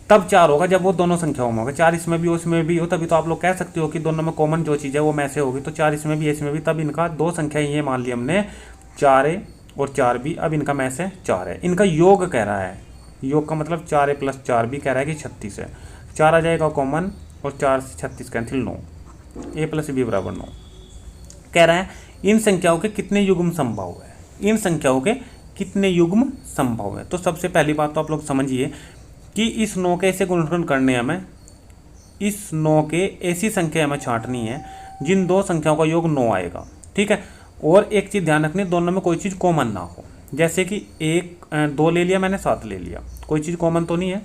तब 4 होगा जब वो दोनों संख्याओं में होगा। 4 इसमें भी हो इसमें भी हो, तभी तो आप लोग कह सकते हो कि दोनों में कॉमन जो चीज़ है वो में से होगी। तो 4 इसमें भी इसमें भी, तब इनका 2 संख्या ये मान लिया हमने, 4A और 4B। अब इनका में से 4 है, इनका योग कह रहा है, योग का मतलब 4A + 4B कह रहा है कि 36 है। 4 आ जाएगा कॉमन और 4 से 36 कैंसिल 9, A + B = 9। कह रहा है इन संख्याओं के कितने युग्म संभव है, इन संख्याओं के कितने युग्म संभव है। तो सबसे पहली बात तो आप लोग समझिए कि इस 9 के ऐसे गुणनखंड करने हमें, इस 9 के ऐसी संख्या हमें छांटनी है जिन 2 संख्याओं का योग 9 आएगा, ठीक है। और एक चीज़ ध्यान रखनी, दोनों में कोई चीज़ कॉमन ना हो। जैसे कि 2 ले लिया मैंने, 7 ले लिया, कोई चीज़ कॉमन तो नहीं है,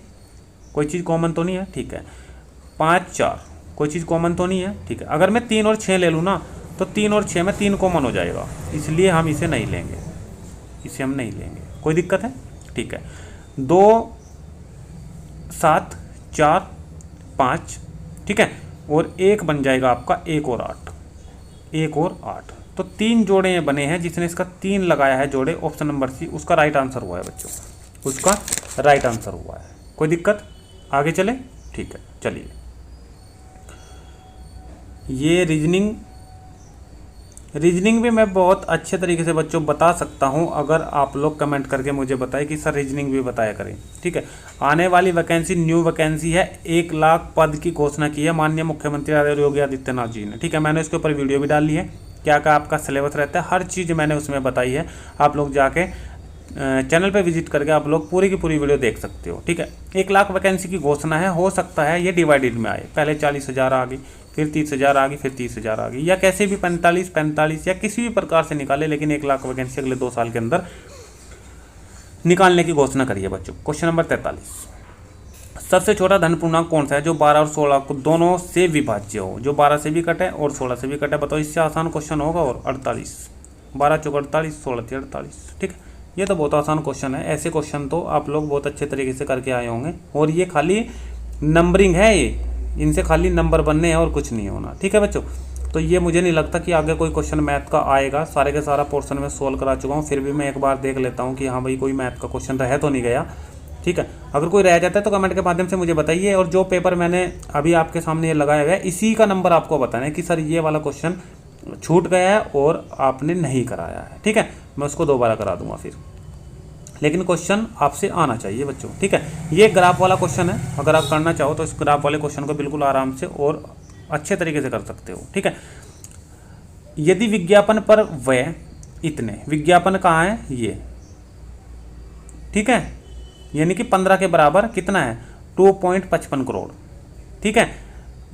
कोई चीज़ कॉमन तो नहीं है, ठीक है। 5 4 कोई चीज़ कॉमन तो नहीं है, ठीक है। अगर मैं 3 और 6 ले लूँ ना, तो 3 और 6 में 3 कॉमन हो जाएगा, इसलिए हम इसे नहीं लेंगे, इसे हम नहीं लेंगे। कोई दिक्कत है, ठीक है। 2 7 4 5, ठीक है। और 1 बन जाएगा आपका 1 और 8, 1 और 8, तो 3 जोड़े ये बने हैं, जिसने इसका 3 लगाया है जोड़े, ऑप्शन नंबर सी उसका राइट आंसर हुआ है बच्चों, उसका राइट आंसर हुआ है। कोई दिक्कत, आगे चले? ठीक है, चलिए। ये रीजनिंग भी मैं बहुत अच्छे तरीके से बच्चों बता सकता हूं, अगर आप लोग कमेंट करके मुझे बताएं कि सर रीजनिंग भी बताया करें। ठीक है, आने वाली वैकेंसी न्यू वैकेंसी है, 1 लाख पद की घोषणा की है माननीय मुख्यमंत्री योगी आदित्यनाथ जी ने। ठीक है, मैंने इसके ऊपर वीडियो भी डाली है, क्या क्या आपका सिलेबस रहता है, हर चीज़ मैंने उसमें बताई है। आप लोग जाके चैनल पे विजिट करके आप लोग पूरी की पूरी वीडियो देख सकते हो। ठीक है, 1 लाख वैकेंसी की घोषणा है, हो सकता है ये डिवाइडेड में आए, पहले 40,000 आ गई, फिर 30,000 आ गई, फिर 30,000 आ गई, या कैसे भी 45 या किसी भी प्रकार से निकाले, लेकिन 1 लाख वैकेंसी अगले 2 साल के अंदर निकालने की घोषणा करी है बच्चों। क्वेश्चन नंबर 43, सबसे छोटा धन पूर्णांक कौन सा है जो 12 और 16 को दोनों से विभाज्य हो, जो 12 से भी कटे और 16 से भी कटे? बताओ, इससे आसान क्वेश्चन होगा? और 48, 12 चौक 48, 16 3 48। ठीक है, ये तो बहुत आसान क्वेश्चन है, ऐसे क्वेश्चन तो आप लोग बहुत अच्छे तरीके से करके आए होंगे, और ये खाली नंबरिंग है, ये इनसे खाली नंबर बनने हैं और कुछ नहीं होना। ठीक है बच्चों, तो ये मुझे नहीं लगता कि आगे कोई क्वेश्चन मैथ का आएगा, सारे के सारा पोर्शन में सोल्व करा चुका हूँ, फिर भी मैं एक बार देख लेता हूँ कि हाँ भाई कोई मैथ का क्वेश्चन रह तो नहीं गया। ठीक है, अगर कोई रह जाता है तो कमेंट के माध्यम से मुझे बताइए, और जो पेपर मैंने अभी आपके सामने ये लगाया हुआ है, इसी का नंबर आपको बताना है कि सर ये वाला क्वेश्चन छूट गया है और आपने नहीं कराया है। ठीक है, मैं उसको दोबारा करा दूंगा फिर, लेकिन क्वेश्चन आपसे आना चाहिए बच्चों। ठीक है, ये ग्राफ वाला क्वेश्चन है, अगर आप करना चाहो तो इस ग्राफ वाले क्वेश्चन को बिल्कुल आराम से और अच्छे तरीके से कर सकते हो। ठीक है, यदि विज्ञापन पर व्यय इतने, विज्ञापन कहाँ है? ये, ठीक है, यानी कि 15 के बराबर कितना है? 2.55 करोड़। ठीक है,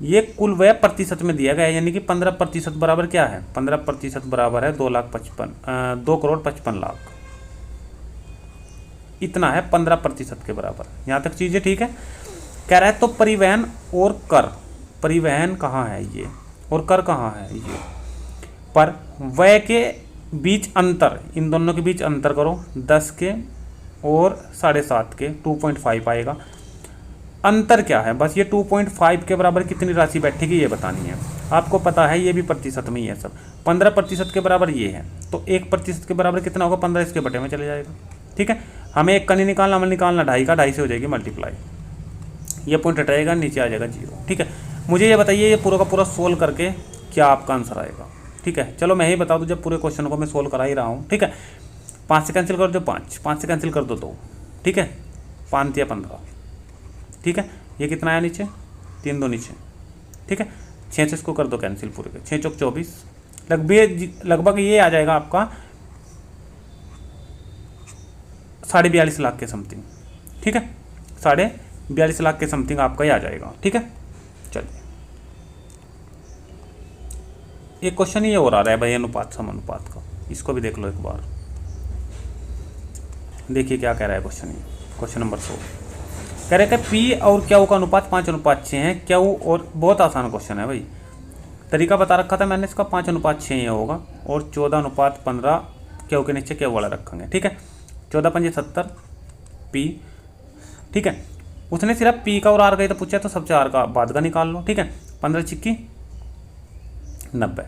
ये कुल व्यय प्रतिशत में दिया गया है, यानी कि 15% बराबर क्या है? 15% बराबर है 2 करोड़ 55 लाख, इतना है 15% के बराबर। यहाँ तक चीज़ें ठीक है। कह रहा है तो परिवहन और कर, परिवहन कहाँ है ये और कर कहाँ है ये, पर व्यय के बीच अंतर, इन दोनों के बीच अंतर करो, 10 के और 7.5 के, 2.5 आएगा। अंतर क्या है? बस ये 2.5 के बराबर कितनी राशि बैठेगी ये बतानी है। आपको पता है ये भी प्रतिशत में ही है सब। 15% के बराबर ये है, तो 1% के बराबर कितना होगा? 15 इसके बटे में चले जाएगा। ठीक है, हमें 1 का नहीं निकालना, हमें निकालना 2.5 का, 2.5 से हो जाएगी मल्टीप्लाई, ये पॉइंट हटाएगा, नीचे आ जाएगा 0। ठीक है, मुझे ये बताइए ये पूरा का पूरा सोल्व करके क्या आपका आंसर आएगा? ठीक है, चलो मैं ही बता दूँ, जब पूरे क्वेश्चन को मैं सोल्व करा ही रहा हूँ। ठीक है, 5 से कैंसिल कर दो 5, 5 से कैंसिल कर दो 2। ठीक है, 5 या 15। ठीक है, ये कितना आया नीचे? 3 2 नीचे। ठीक है, 6 से इसको कर दो कैंसिल पूरे के, 6 चौक 24, लगभग ये आ जाएगा आपका 42.5 लाख के समथिंग। ठीक है, 42.5 लाख के समथिंग आपका ही आ जाएगा। ठीक है, चलिए एक क्वेश्चन ये और आ रहा है भाई, अनुपात समानुपात का, इसको भी देख लो एक बार, देखिए क्या कह रहा है क्वेश्चन। ये क्वेश्चन नंबर 100 कह रहे हैं पी और क्यू का अनुपात 5:6 है। क्यू, और बहुत आसान क्वेश्चन है भाई, तरीका बता रखा था मैंने इसका, 5:6 ये होगा, और 14:15 क्यू के नीचे क्यू वाला रखेंगे। ठीक है, 14 5 70 पी। ठीक है, उसने सिर्फ पी का और आर का ही तो पूछा, तो सबसे आर का बाद का निकाल लो। ठीक है, 15 छिक्की 90,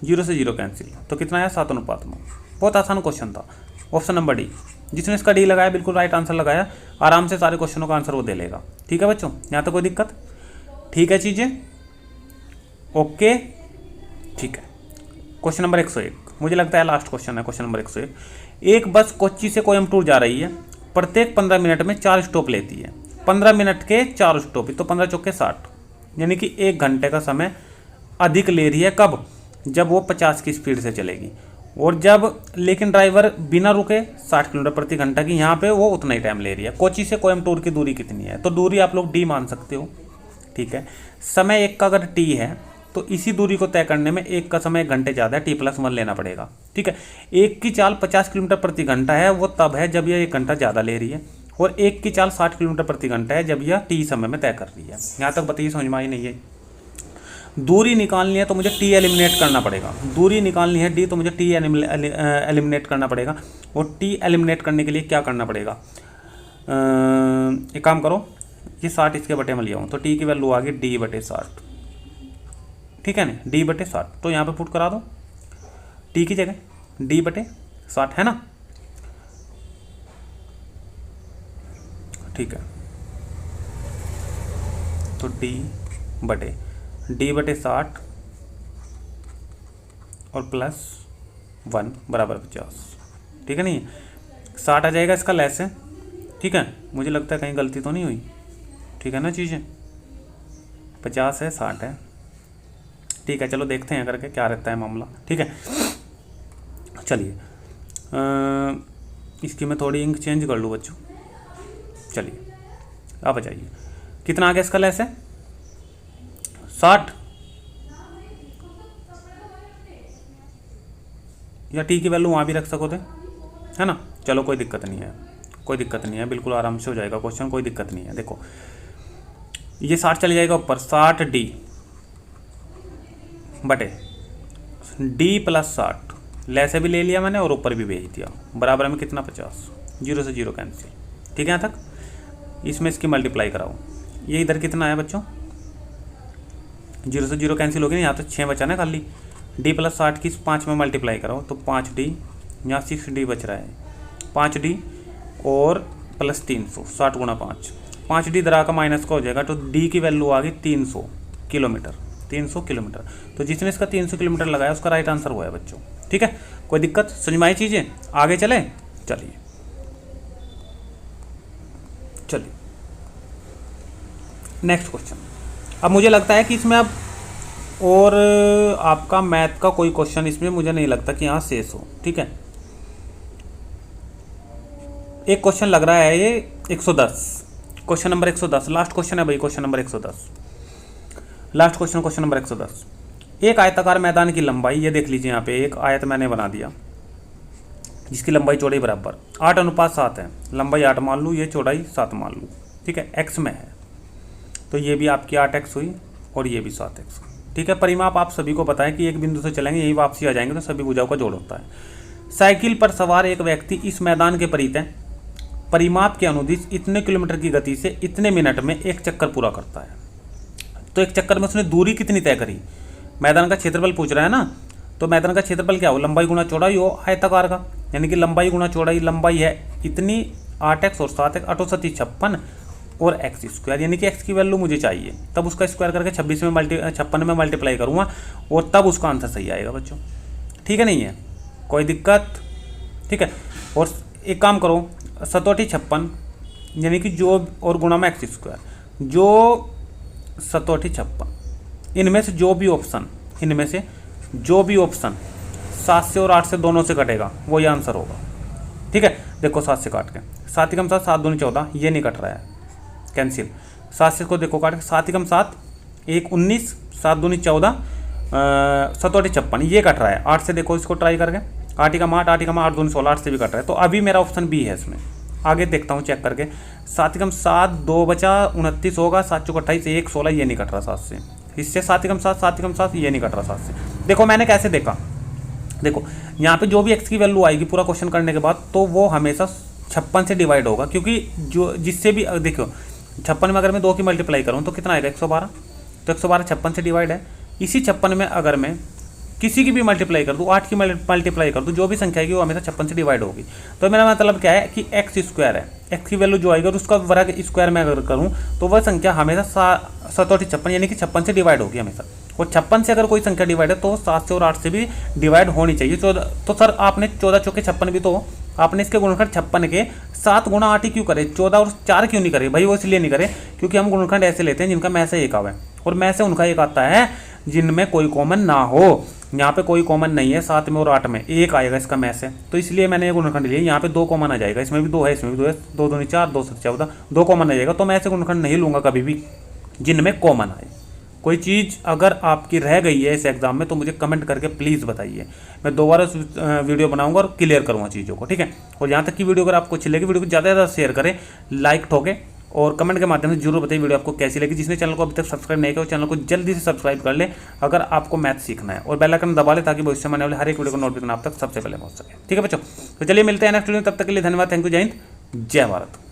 0 से 0 कैंसिल, तो कितना आया? 7:9। बहुत आसान क्वेश्चन था। ऑप्शन नंबर डी, जिसने इसका डी लगाया बिल्कुल राइट आंसर लगाया, आराम से सारे क्वेश्चनों का आंसर वो दे लेगा। ठीक है बच्चों, यहाँ तो कोई दिक्कत? ठीक है चीज़ें ओके। ठीक है, क्वेश्चन नंबर 101 मुझे लगता है लास्ट क्वेश्चन है। क्वेश्चन नंबर 101, एक बस कोच्चि से कोयम्बटूर जा रही है, प्रत्येक 15 मिनट में 4 स्टॉप लेती है। 15 मिनट के 4 स्टॉप, तो 15 चौके 60, यानी कि 1 घंटे का समय अधिक ले रही है। कब? जब वो 50 की स्पीड से चलेगी, और जब लेकिन ड्राइवर बिना रुके 60 किलोमीटर प्रति घंटा की, यहाँ पे वो उतना ही टाइम ले रही है। कोच्चि से कोयम्बटूर की दूरी कितनी है? तो दूरी आप लोग डी मान सकते हो। ठीक है, समय 1 का अगर टी है तो इसी दूरी को तय करने में 1 का समय 1 घंटे ज़्यादा है, t+1 लेना पड़ेगा। ठीक है, 1 की चाल 50 किलोमीटर प्रति घंटा है, वो तब है जब यह 1 घंटा ज़्यादा ले रही है, और 1 की चाल 60 किलोमीटर प्रति घंटा है जब यह टी समय में तय कर रही है। यहाँ तक बताइए, समझ में आई नहीं है? दूरी निकालनी है तो मुझे टी एलिमिनेट करना पड़ेगा, दूरी निकालनी है डी तो मुझे टी एलिमिनेट करना पड़ेगा, और टी एलिमिनेट करने के लिए क्या करना पड़ेगा? एक काम करो, ये 60 इसके बटे में लिया हूँ, तो टी की वैल्यू आ गई d/60। ठीक है ना, d/60, तो यहाँ पे पुट करा दो। टी की जगह D/60 है ना, ठीक है। तो D/60 और +1 बराबर 50, ठीक है। नहीं 60 आ जाएगा, इसका लेस है, ठीक है। मुझे लगता है कहीं गलती तो नहीं हुई, ठीक है ना चीज़ें। 50 है 60 है, ठीक है। चलो देखते हैं करके क्या रहता है मामला, ठीक है। चलिए इसकी मैं थोड़ी इंक चेंज कर लूँ बच्चों। चलिए अब बताइए कितना आ गया इसका लेस है 60, या टी की वैल्यू वहाँ भी रख सको थे, है ना। चलो कोई दिक्कत नहीं है, कोई दिक्कत नहीं है, बिल्कुल आराम से हो जाएगा क्वेश्चन, कोई दिक्कत नहीं है। देखो ये 60 चले जाएगा ऊपर, 60D/D+60, लेसे भी ले लिया मैंने और ऊपर भी भेज दिया, बराबर में कितना 50, 0 से 0 कैंसिल, ठीक है। यहाँ तक इसमें इसकी मल्टीप्लाई कराओ, ये इधर कितना है बच्चों, 0 से 0 कैंसिल हो गया, यहाँ तो 6 बचा ना खाली। D+60 की 5 में मल्टीप्लाई कराओ तो 5D, यहाँ 6D बच रहा है, 5D और +300, 60 × 5, 5D दरा का माइनस का हो जाएगा, तो D की वैल्यू आ गई 300 किलोमीटर, 300 किलोमीटर। तो जिसने इसका 300 किलोमीटर लगाया उसका राइट आंसर हुआ है बच्चों, ठीक है। कोई दिक्कत, समझ में आई चीज़ें, आगे चले। चलिए नेक्स्ट क्वेश्चन। अब मुझे लगता है कि इसमें अब और आपका मैथ का कोई क्वेश्चन इसमें मुझे नहीं लगता कि यहाँ शेष हो, ठीक है। एक क्वेश्चन लग रहा है ये 110, क्वेश्चन नंबर 110, लास्ट क्वेश्चन है भाई, question number 110, last question, question number 110। एक आयताकार मैदान की लंबाई, ये देख लीजिए यहाँ पे एक आयत मैंने बना दिया जिसकी लंबाई चौड़ाई बराबर 8:7 है, लंबाई 8 मान लूँ, ये चौड़ाई 7 मान लूँ, ठीक है। x में है तो ये भी आपकी 8x हुई और ये भी 7x, ठीक है। परिमाप आप सभी को पता है कि एक बिंदु से चलेंगे यही वापसी आ जाएंगे, तो सभी भुजाओं का जोड़ होता है। साइकिल पर सवार एक व्यक्ति इस मैदान के परिमाप के अनुदिश इतने किलोमीटर की गति से इतने मिनट में एक चक्कर पूरा करता है। तो एक चक्कर में उसने दूरी कितनी तय करी, मैदान का क्षेत्रफल पूछ रहा है ना, तो मैदान का क्षेत्रफल क्या हो, लंबाई गुणा चौड़ाई हो आयताकार का, यानी कि लंबाई गुणा चौड़ाई, लंबाई है इतनी 8x और 7x, 8 × 7 = 56 और x², यानी कि x की वैल्यू मुझे चाहिए, तब उसका स्क्वायर करके 56 में मल्टीप्लाई करूँगा और तब उसका आंसर सही आएगा बच्चों, ठीक है। नहीं है कोई दिक्कत, ठीक है। और एक काम करो, 57 यानी कि जो और गुणा में x², जो 57 इनमें से जो भी ऑप्शन 7 से और 8 से दोनों से कटेगा वो ये आंसर होगा, ठीक है। देखो 7 से काट के 7 × 7 7 दूनी 14, ये नहीं कट रहा है, कैंसिल। 7 से को देखो काट के 7 × 7 1 19, 7 दूनी 14, 7 × 56 ये कट रहा है। 8 से देखो इसको ट्राई करके, 8 × 8 8 × 8 दूनी 16, 8 से भी कट रहा है, तो अभी मेरा ऑप्शन बी है इसमें। आगे देखता हूँ चेक करके, 7 × 7 2 बचा 29 होगा, 7 × 28 1 16, ये नहीं कट रहा 7 से, इससे 7 × 7 7 × 7 ये नहीं कट रहा 7 से। देखो मैंने कैसे देखा, देखो यहाँ पे जो भी x की वैल्यू आएगी पूरा क्वेश्चन करने के बाद, तो वो हमेशा 56 से डिवाइड होगा, क्योंकि जो जिससे भी देखो 56 में अगर मैं 2 की मल्टीप्लाई करूँ तो कितना आएगा 112, तो 112 56 से डिवाइड है। इसी 56 में अगर मैं किसी की भी मल्टीप्लाई कर दूँ, 8 की मल्टीप्लाई कर दूँ, जो भी संख्या आएगी वो हमेशा 56 से डिवाइड होगी। तो मेरा मतलब क्या है कि x² है, x की वैल्यू जो आएगी और उसका वर्ग स्क्वायर में अगर करूँ तो वह संख्या हमेशा 7 और 56 यानी कि 56 से डिवाइड होगी हमेशा। और 56 से अगर कोई संख्या डिवाइड है तो 7 से और 8 से भी डिवाइड होनी चाहिए। 14, तो सर आपने 14 चौके 56 भी, तो आपने इसके गुणनखंड 56 के 7 × 8 ही क्यों करे, 14 और 4 क्यों नहीं करे भाई? वो इसलिए नहीं करे क्योंकि हम गुणनखंड ऐसे लेते हैं जिनका में से एक आवे, और में से उनका एक आता है जिनमें कोई कॉमन ना हो। यहाँ पे कोई कॉमन नहीं है, 7 में और 8 में एक आएगा इसका में से, तो इसलिए मैंने ये गुणनखंड लिया। यहाँ पे 2 कॉमन आ जाएगा, इसमें भी 2 है, इसमें भी 2 है, 2 दूनी 4 2 7 14, 2 कॉमन आ जाएगा। तो मैं ऐसे गुणनखंड नहीं लूँगा कभी भी जिनमें कॉमन आए। कोई चीज़ अगर आपकी रह गई है इस एग्जाम में तो मुझे कमेंट करके प्लीज़ बताइए, मैं दोबारा वीडियो बनाऊंगा और क्लियर करूँगा चीज़ों को, ठीक है। और यहाँ तक की वीडियो अगर आपको अच्छी लगी, वीडियो को ज़्यादा से ज़्यादा शेयर करें, लाइक ठोके और कमेंट के माध्यम से जरूर बताइए वीडियो आपको कैसी लगी। जिसने चैनल को अभी तक सब्सक्राइब नहीं किया वो चैनल को जल्दी से सब्सक्राइब कर ले अगर आपको मैथ सीखना है, और बेल आइकन दबा ले ताकि भविष्य में आने वाले हर एक वीडियो को नोटिफिकेशन आप तक सबसे पहले पहुँच सके, ठीक है बच्चों। तो चलिए मिलते हैं नेक्स्ट वीडियो में, तब तक के लिए धन्यवाद, थैंक यू, जय हिंद, जय भारत।